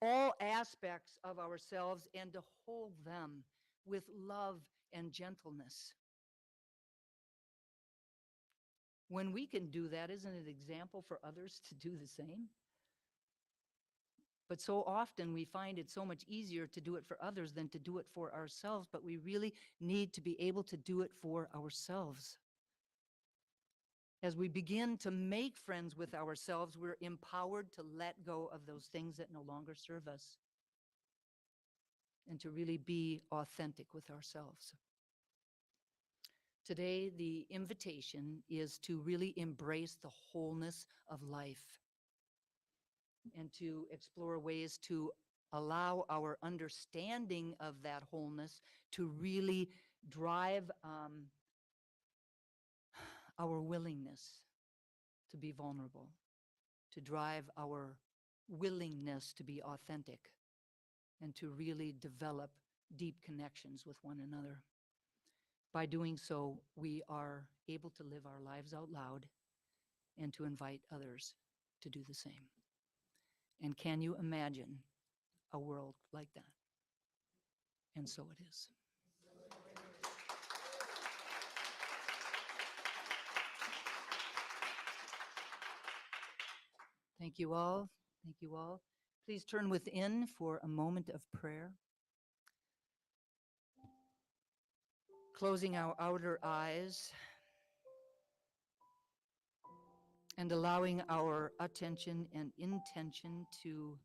all aspects of ourselves and to hold them with love and gentleness. When we can do that, isn't it an example for others to do the same? But so often we find it so much easier to do it for others than to do it for ourselves, but we really need to be able to do it for ourselves. As we begin to make friends with ourselves, we're empowered to let go of those things that no longer serve us and to really be authentic with ourselves. Today, the invitation is to really embrace the wholeness of life and to explore ways to allow our understanding of that wholeness to really drive our willingness to be vulnerable, to drive our willingness to be authentic, and to really develop deep connections with one another. By doing so, we are able to live our lives out loud and to invite others to do the same. And can you imagine a world like that? And so it is. Thank you all. Thank you all. Please turn within for a moment of prayer. Closing our outer eyes and allowing our attention and intention to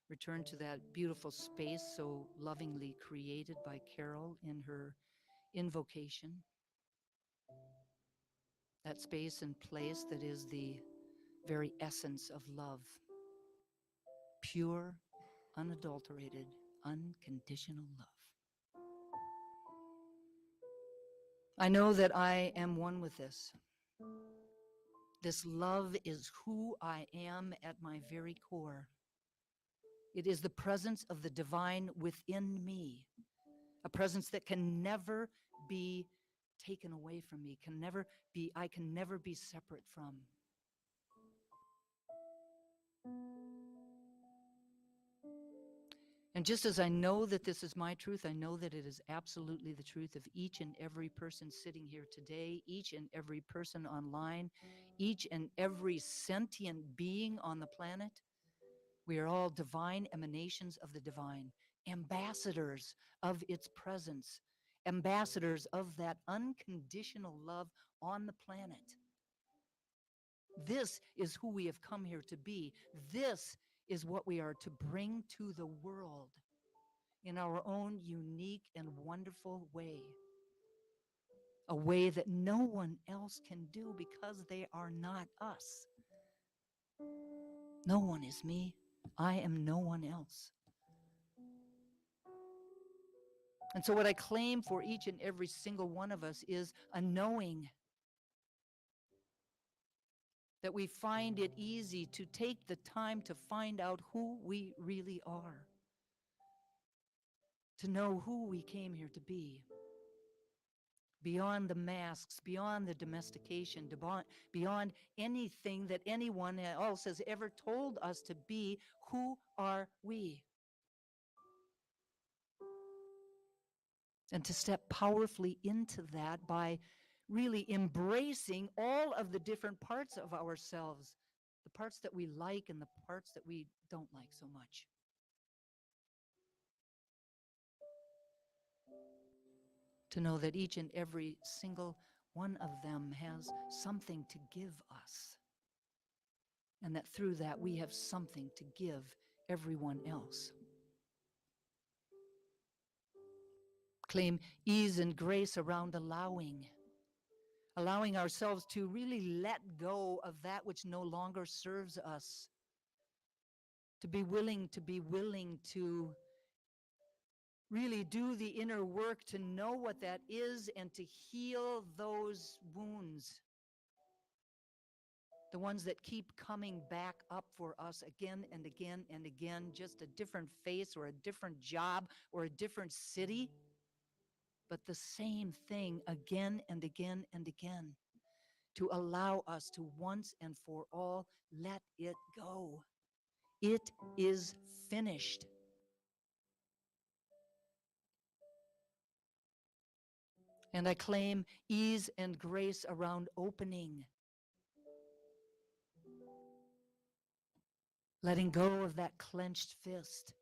return to that beautiful space so lovingly created by Carol in her invocation. That space and place that is the very essence of love. Pure, unadulterated, unconditional love. I know that I am one with this. This love is who I am at my very core. It is the presence of the divine within me, a presence that can never be taken away from me, I can never be separate from. And just as I know that this is my truth, I know that it is absolutely the truth of each and every person sitting here today, each and every person online, each and every sentient being on the planet. We are all divine emanations of the divine, ambassadors of its presence, ambassadors of that unconditional love on the planet. This is who we have come here to be. This is what we are to bring to the world in our own unique and wonderful way. A way that no one else can do because they are not us. No one is me. I am no one else. And so, what I claim for each and every single one of us is a knowing that we find it easy to take the time to find out who we really are, to know who we came here to be, beyond the masks, beyond the domestication, beyond anything that anyone else has ever told us to be. Who are we? And to step powerfully into that by really embracing all of the different parts of ourselves, the parts that we like and the parts that we don't like so much. To know that each and every single one of them has something to give us, and that through that we have something to give everyone else. Claim ease and grace around allowing ourselves to really let go of that which no longer serves us, to be willing to really do the inner work to know what that is and to heal those wounds, the ones that keep coming back up for us again and again and again, just a different face or a different job or a different city, but the same thing again and again and again, to allow us to once and for all let it go. It is finished. And I claim ease and grace around opening, letting go of that clenched fist,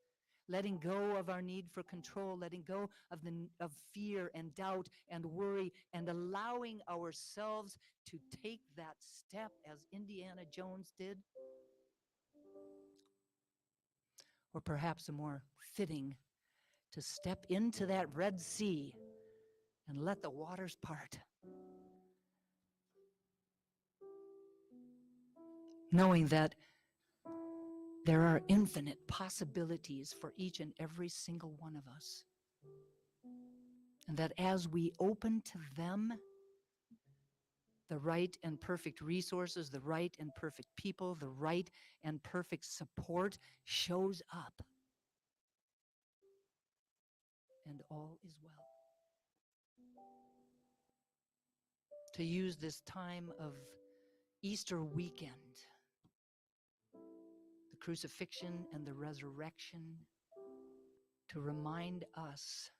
letting go of our need for control, letting go of fear and doubt and worry, and allowing ourselves to take that step as Indiana Jones did. Or perhaps a more fitting, to step into that Red Sea and let the waters part. Knowing that there are infinite possibilities for each and every single one of us. And that as we open to them, the right and perfect resources, the right and perfect people, the right and perfect support shows up. And all is well. To use this time of Easter weekend, the crucifixion and the resurrection, to remind us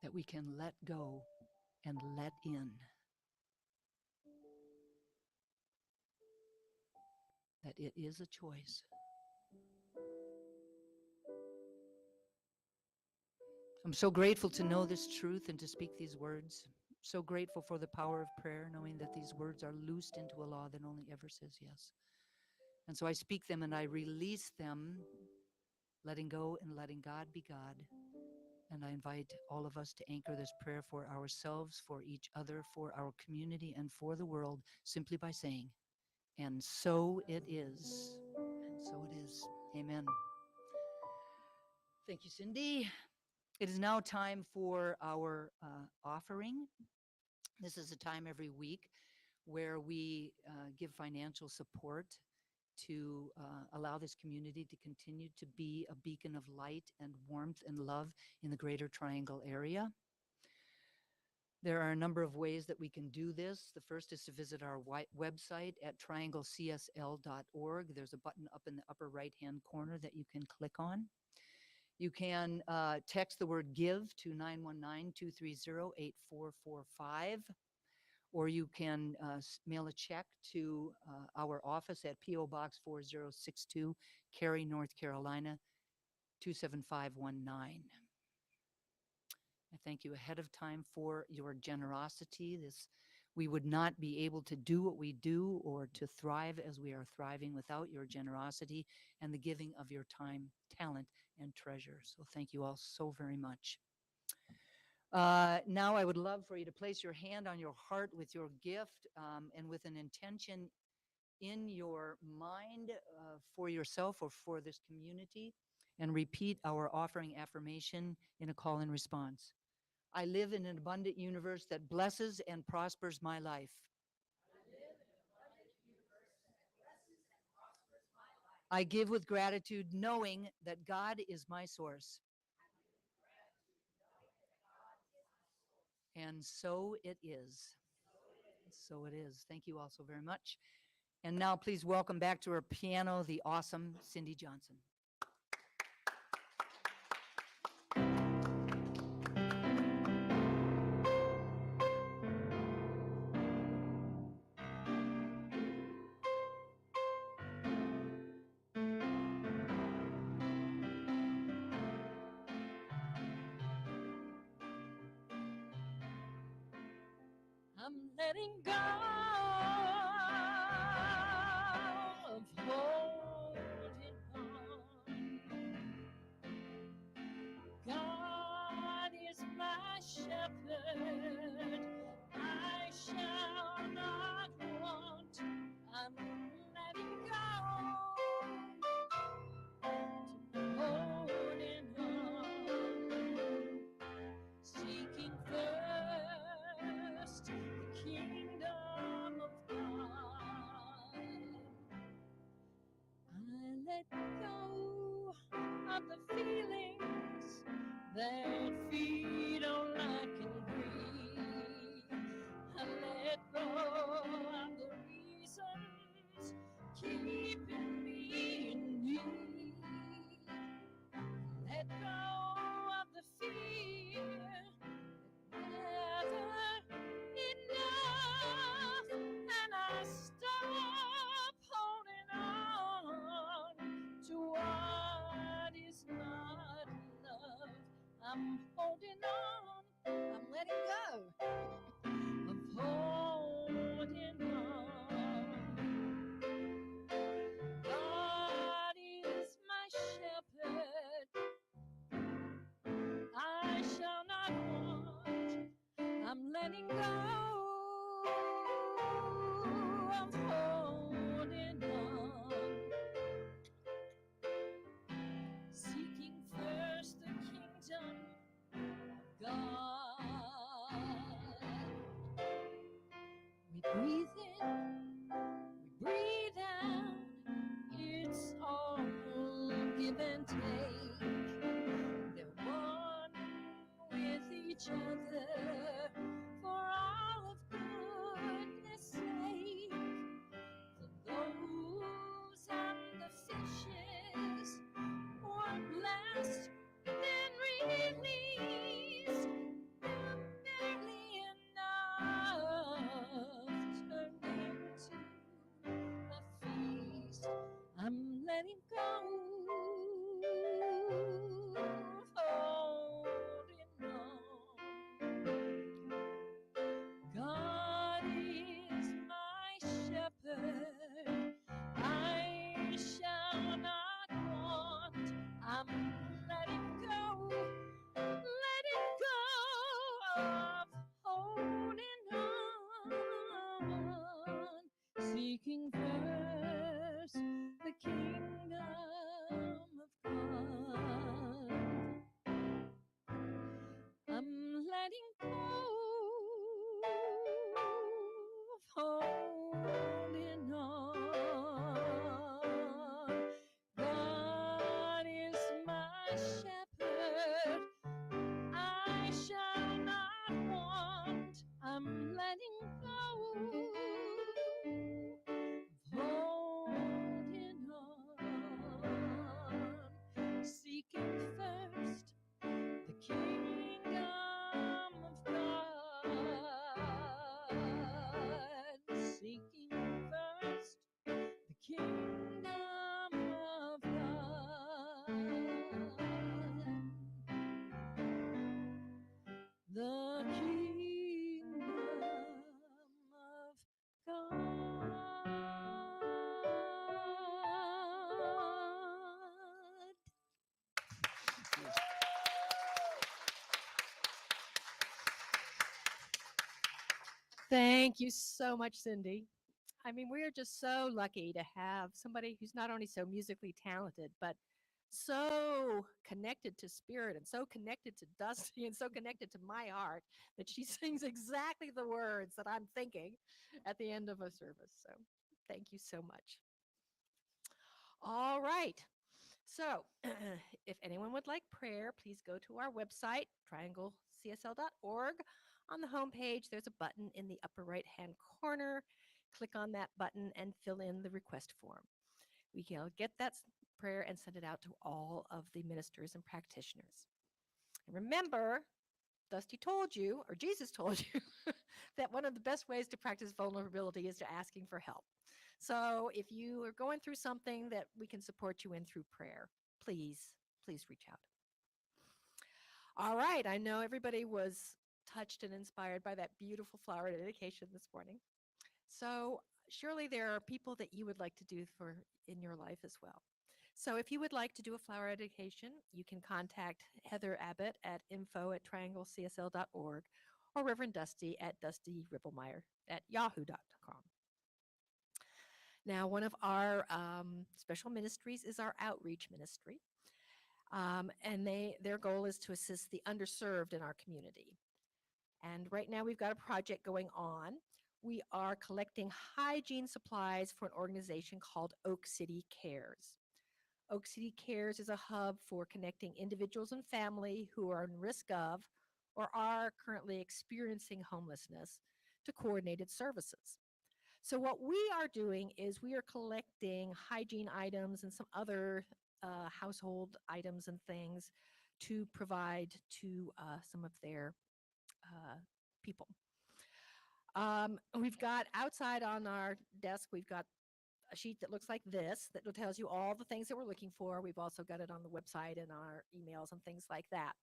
that we can let go and let in, that it is a choice. I'm so grateful to know this truth and to speak these words. So grateful for the power of prayer, knowing that these words are loosed into a law that only ever says yes. And so I speak them and I release them, letting go and letting God be God. And I invite all of us to anchor this prayer for ourselves, for each other, for our community, and for the world, simply by saying, and so it is. And so it is. Amen. Thank you, Cindy. It is now time for our offering. This is a time every week where we give financial support to allow this community to continue to be a beacon of light and warmth and love in the Greater Triangle area. There are a number of ways that we can do this. The first is to visit our website at trianglecsl.org. There's a button up in the upper right-hand corner that you can click on. You can text the word GIVE to 919-230-8445, or you can mail a check to our office at PO Box 4062, Cary, North Carolina, 27519. I thank you ahead of time for your generosity. We would not be able to do what we do or to thrive as we are thriving without your generosity and the giving of your time, talent, and treasure. So thank you all so very much. Now I would love for you to place your hand on your heart with your gift and with an intention in your mind for yourself or for this community and repeat our offering affirmation in a call and response. I live in an abundant universe that blesses and prospers my life. I give with gratitude, knowing that God is my source. And so it is. So it is. Thank you all so very much. And now please welcome back to our piano the awesome Cindy Johnson. I'm letting go of holding on. God is my shepherd, I shall not want. I'm letting go, holding on, seeking first the kingdom of God. I let go of the feelings that feed on I can breathe. I let go of the reasons keeping me in need. Let go of the fear never enough, and I stop holding on to what is not enough. I'm holding on, I'm letting go of holding on. God is my shepherd, I shall not want. I'm letting go of holding on, seeking first the kingdom of God. We breathe in, we breathe out, it's all give and take. They're one with each other for all of goodness sake. For those and the fishes were blessed, then released, they're barely enough turned into a feast. I'm letting go, holding on. God is my shepherd, I shall not want. I'm letting go of holding on, seeking first the kingdom of God. I'm letting go of holding on. God is my shepherd, I shall not want. I'm letting go of holding on, seeking first the kingdom of God, seeking first the kingdom of God, the kingdom of God. Thank you so much, Cindy. I mean, we are just so lucky to have somebody who's not only so musically talented, but so connected to spirit and so connected to Dusty and so connected to my heart that she sings exactly the words that I'm thinking at the end of a service. So thank you so much. All right. So, if anyone would like prayer, please go to our website, trianglecsl.org. On the homepage, there's a button in the upper right hand corner. Click on that button and fill in the request form. We can get that prayer and send it out to all of the ministers and practitioners. And remember, Dusty told you, or Jesus told you, that one of the best ways to practice vulnerability is to asking for help. So if you are going through something that we can support you in through prayer, please reach out. All right, I know everybody was touched and inspired by that beautiful flower dedication this morning. So surely there are people that you would like to do for in your life as well. So if you would like to do a flower dedication, you can contact Heather Abbott at info@trianglecsl.org or Reverend Dusty at dustyripplemeyer@yahoo.com. Now, one of our special ministries is our outreach ministry. And their goal is to assist the underserved in our community. And right now we've got a project going on. We are collecting hygiene supplies for an organization called Oak City Cares. Oak City Cares is a hub for connecting individuals and family who are in risk of or are currently experiencing homelessness to coordinated services. So what we are doing is we are collecting hygiene items and some other household items and things to provide to some of their people. We've got outside on our desk, we've got a sheet that looks like this that tells you all the things that we're looking for. We've also got it on the website and our emails and things like that.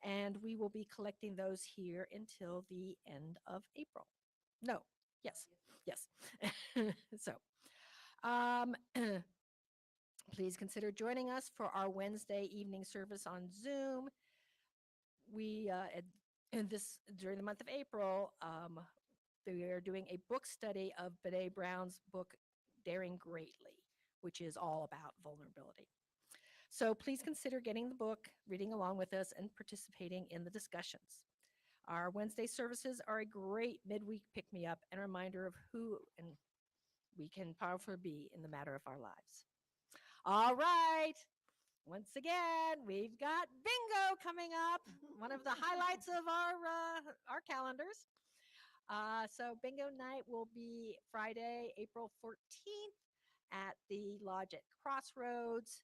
And we will be collecting those here until the end of April. No, yes. So, please consider joining us for our Wednesday evening service on Zoom. We, during the month of April, we are doing a book study of Brene Brown's book, Daring Greatly, which is all about vulnerability. So please consider getting the book, reading along with us, and participating in the discussions. Our Wednesday services are a great midweek pick-me-up and a reminder of who and we can powerfully be in the matter of our lives. All right. Once again, we've got bingo coming up, one of the highlights of our calendars. So bingo night will be Friday, April 14th at the Lodge at Crossroads.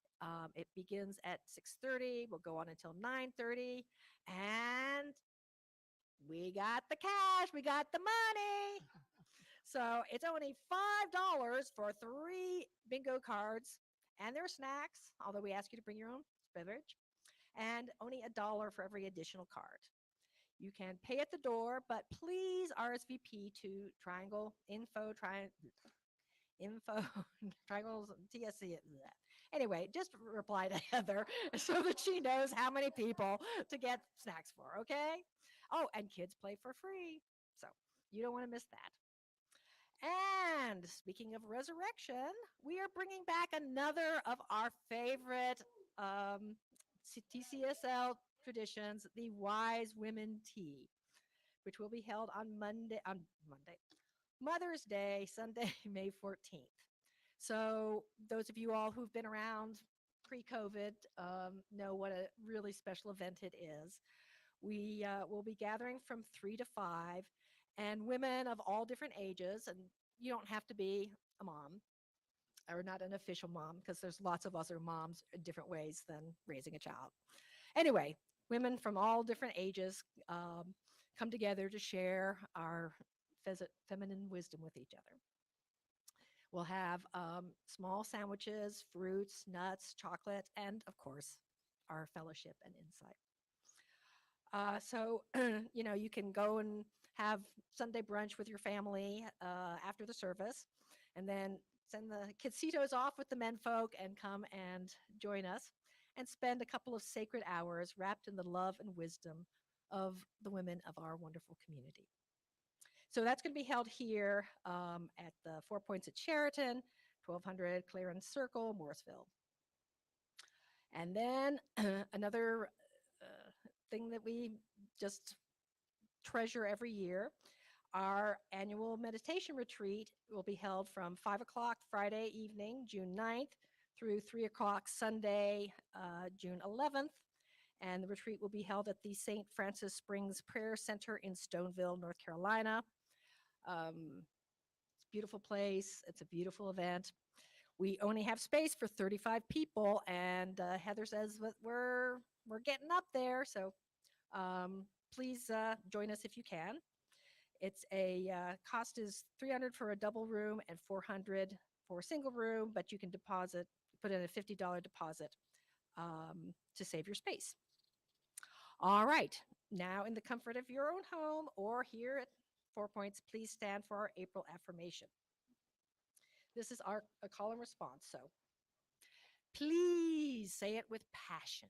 It begins at 6:30. We'll go on until 9:30. And we got the cash. We got the money. So it's only $5 for 3 bingo cards and their snacks, although we ask you to bring your own beverage, and only $1 for every additional card. You can pay at the door, but please RSVP to Triangles, TSC. Anyway, just reply to Heather so that she knows how many people to get snacks for, okay? Oh, and kids play for free. So you don't want to miss that. And speaking of resurrection, we are bringing back another of our favorite TCSL traditions, the Wise Women Tea, which will be held on Mother's Day, Sunday, May 14th. So those of you all who've been around pre-COVID know what a really special event it is. We will be gathering from 3 to 5, and women of all different ages, and you don't have to be a mom or not an official mom, because there's lots of us are moms in different ways than raising a child. Anyway, women from all different ages come together to share our feminine wisdom with each other. We'll have small sandwiches, fruits, nuts, chocolate, and of course, our fellowship and insight. So, you can go and have Sunday brunch with your family after the service, and then send the kidsitos off with the menfolk and come and join us and spend a couple of sacred hours wrapped in the love and wisdom of the women of our wonderful community. So that's going to be held here at the Four Points at Sheraton, 1200 Clarence Circle, Morrisville. And then another thing that we just treasure every year, our annual meditation retreat will be held from 5 o'clock Friday evening, June 9th, through 3 o'clock Sunday, June 11th. And the retreat will be held at the St. Francis Springs Prayer Center in Stoneville, North Carolina. It's a beautiful place. It's a beautiful event. We only have space for 35 people, and Heather says that we're getting up there. So please join us if you can. It's a cost is $300 for a double room and $400 for a single room, but you can put in a $50 deposit to save your space. All right, now in the comfort of your own home or here at 4 Points, please stand for our April affirmation. This is our call and response, so please say it with passion.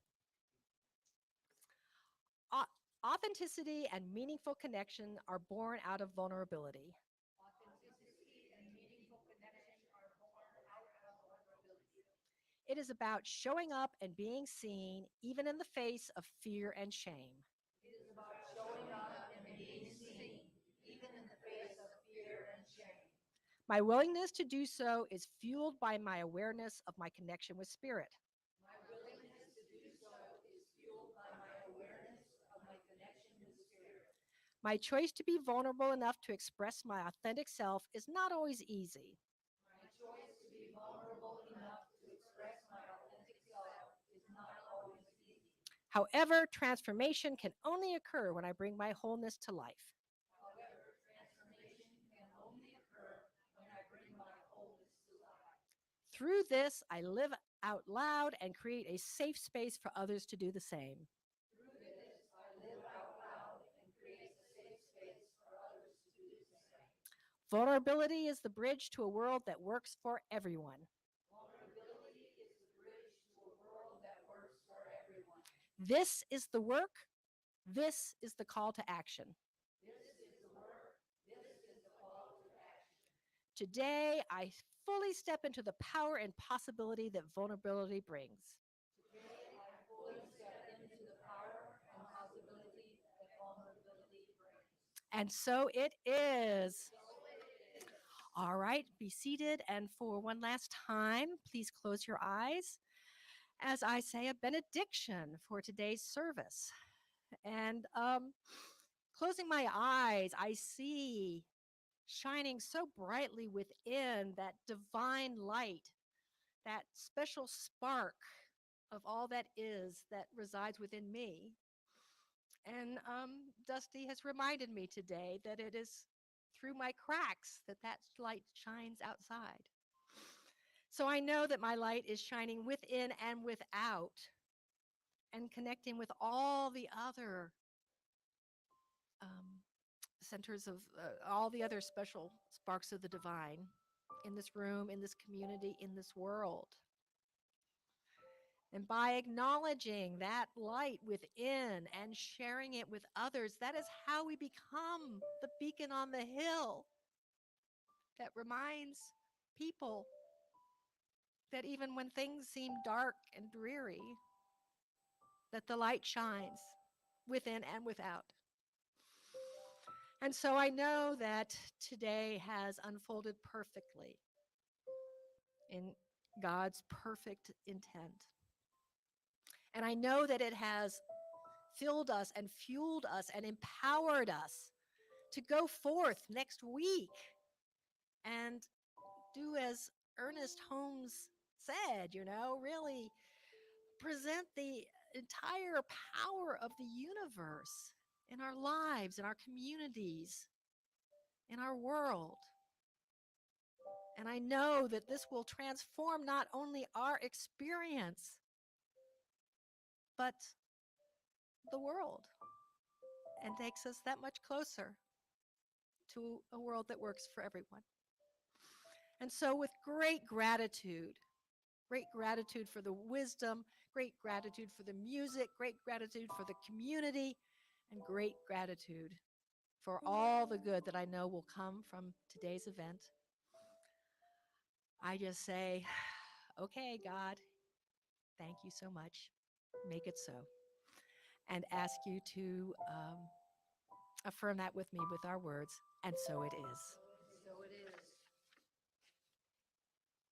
Authenticity and meaningful connection are born out of vulnerability. It is about showing up and being seen, even in the face of fear and shame. My willingness to do so is fueled by my awareness of my connection with Spirit. My choice to be vulnerable enough to express my authentic self is not always easy. However, transformation can only occur when I bring my wholeness to life. Through this, I live out loud and create a safe space for others to do the same. Vulnerability is the bridge to a world that works for everyone. This is the work. This is the call to action. Today, I fully step into the power and possibility that vulnerability brings. And so it is. All right, be seated. And for one last time, please close your eyes as I say a benediction for today's service. And closing my eyes, I see shining so brightly within that divine light, that special spark of all that is that resides within me. And Dusty has reminded me today that it is through my cracks that that light shines outside. So I know that my light is shining within and without and connecting with all the other centers of all the other special sparks of the divine in this room, in this community, in this world. And by acknowledging that light within and sharing it with others, that is how we become the beacon on the hill that reminds people that even when things seem dark and dreary, that the light shines within and without. And so I know that today has unfolded perfectly in God's perfect intent. And I know that it has filled us and fueled us and empowered us to go forth next week and do as Ernest Holmes said, really present the entire power of the universe in our lives, in our communities, in our world. And I know that this will transform not only our experience, but the world, and takes us that much closer to a world that works for everyone. And so with great gratitude for the wisdom, great gratitude for the music, great gratitude for the community, and great gratitude for all the good that I know will come from today's event, I just say, okay, God, thank you so much. Make it so. And ask you to affirm that with me with our words. And so it is. So it is.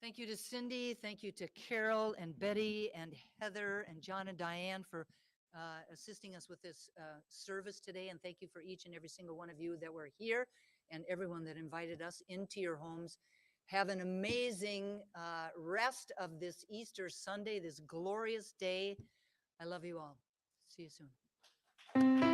Thank you to Cindy. Thank you to Carol and Betty and Heather and John and Diane for assisting us with this service today. And thank you for each and every single one of you that were here and everyone that invited us into your homes. Have an amazing rest of this Easter Sunday, this glorious day. I love you all. See you soon.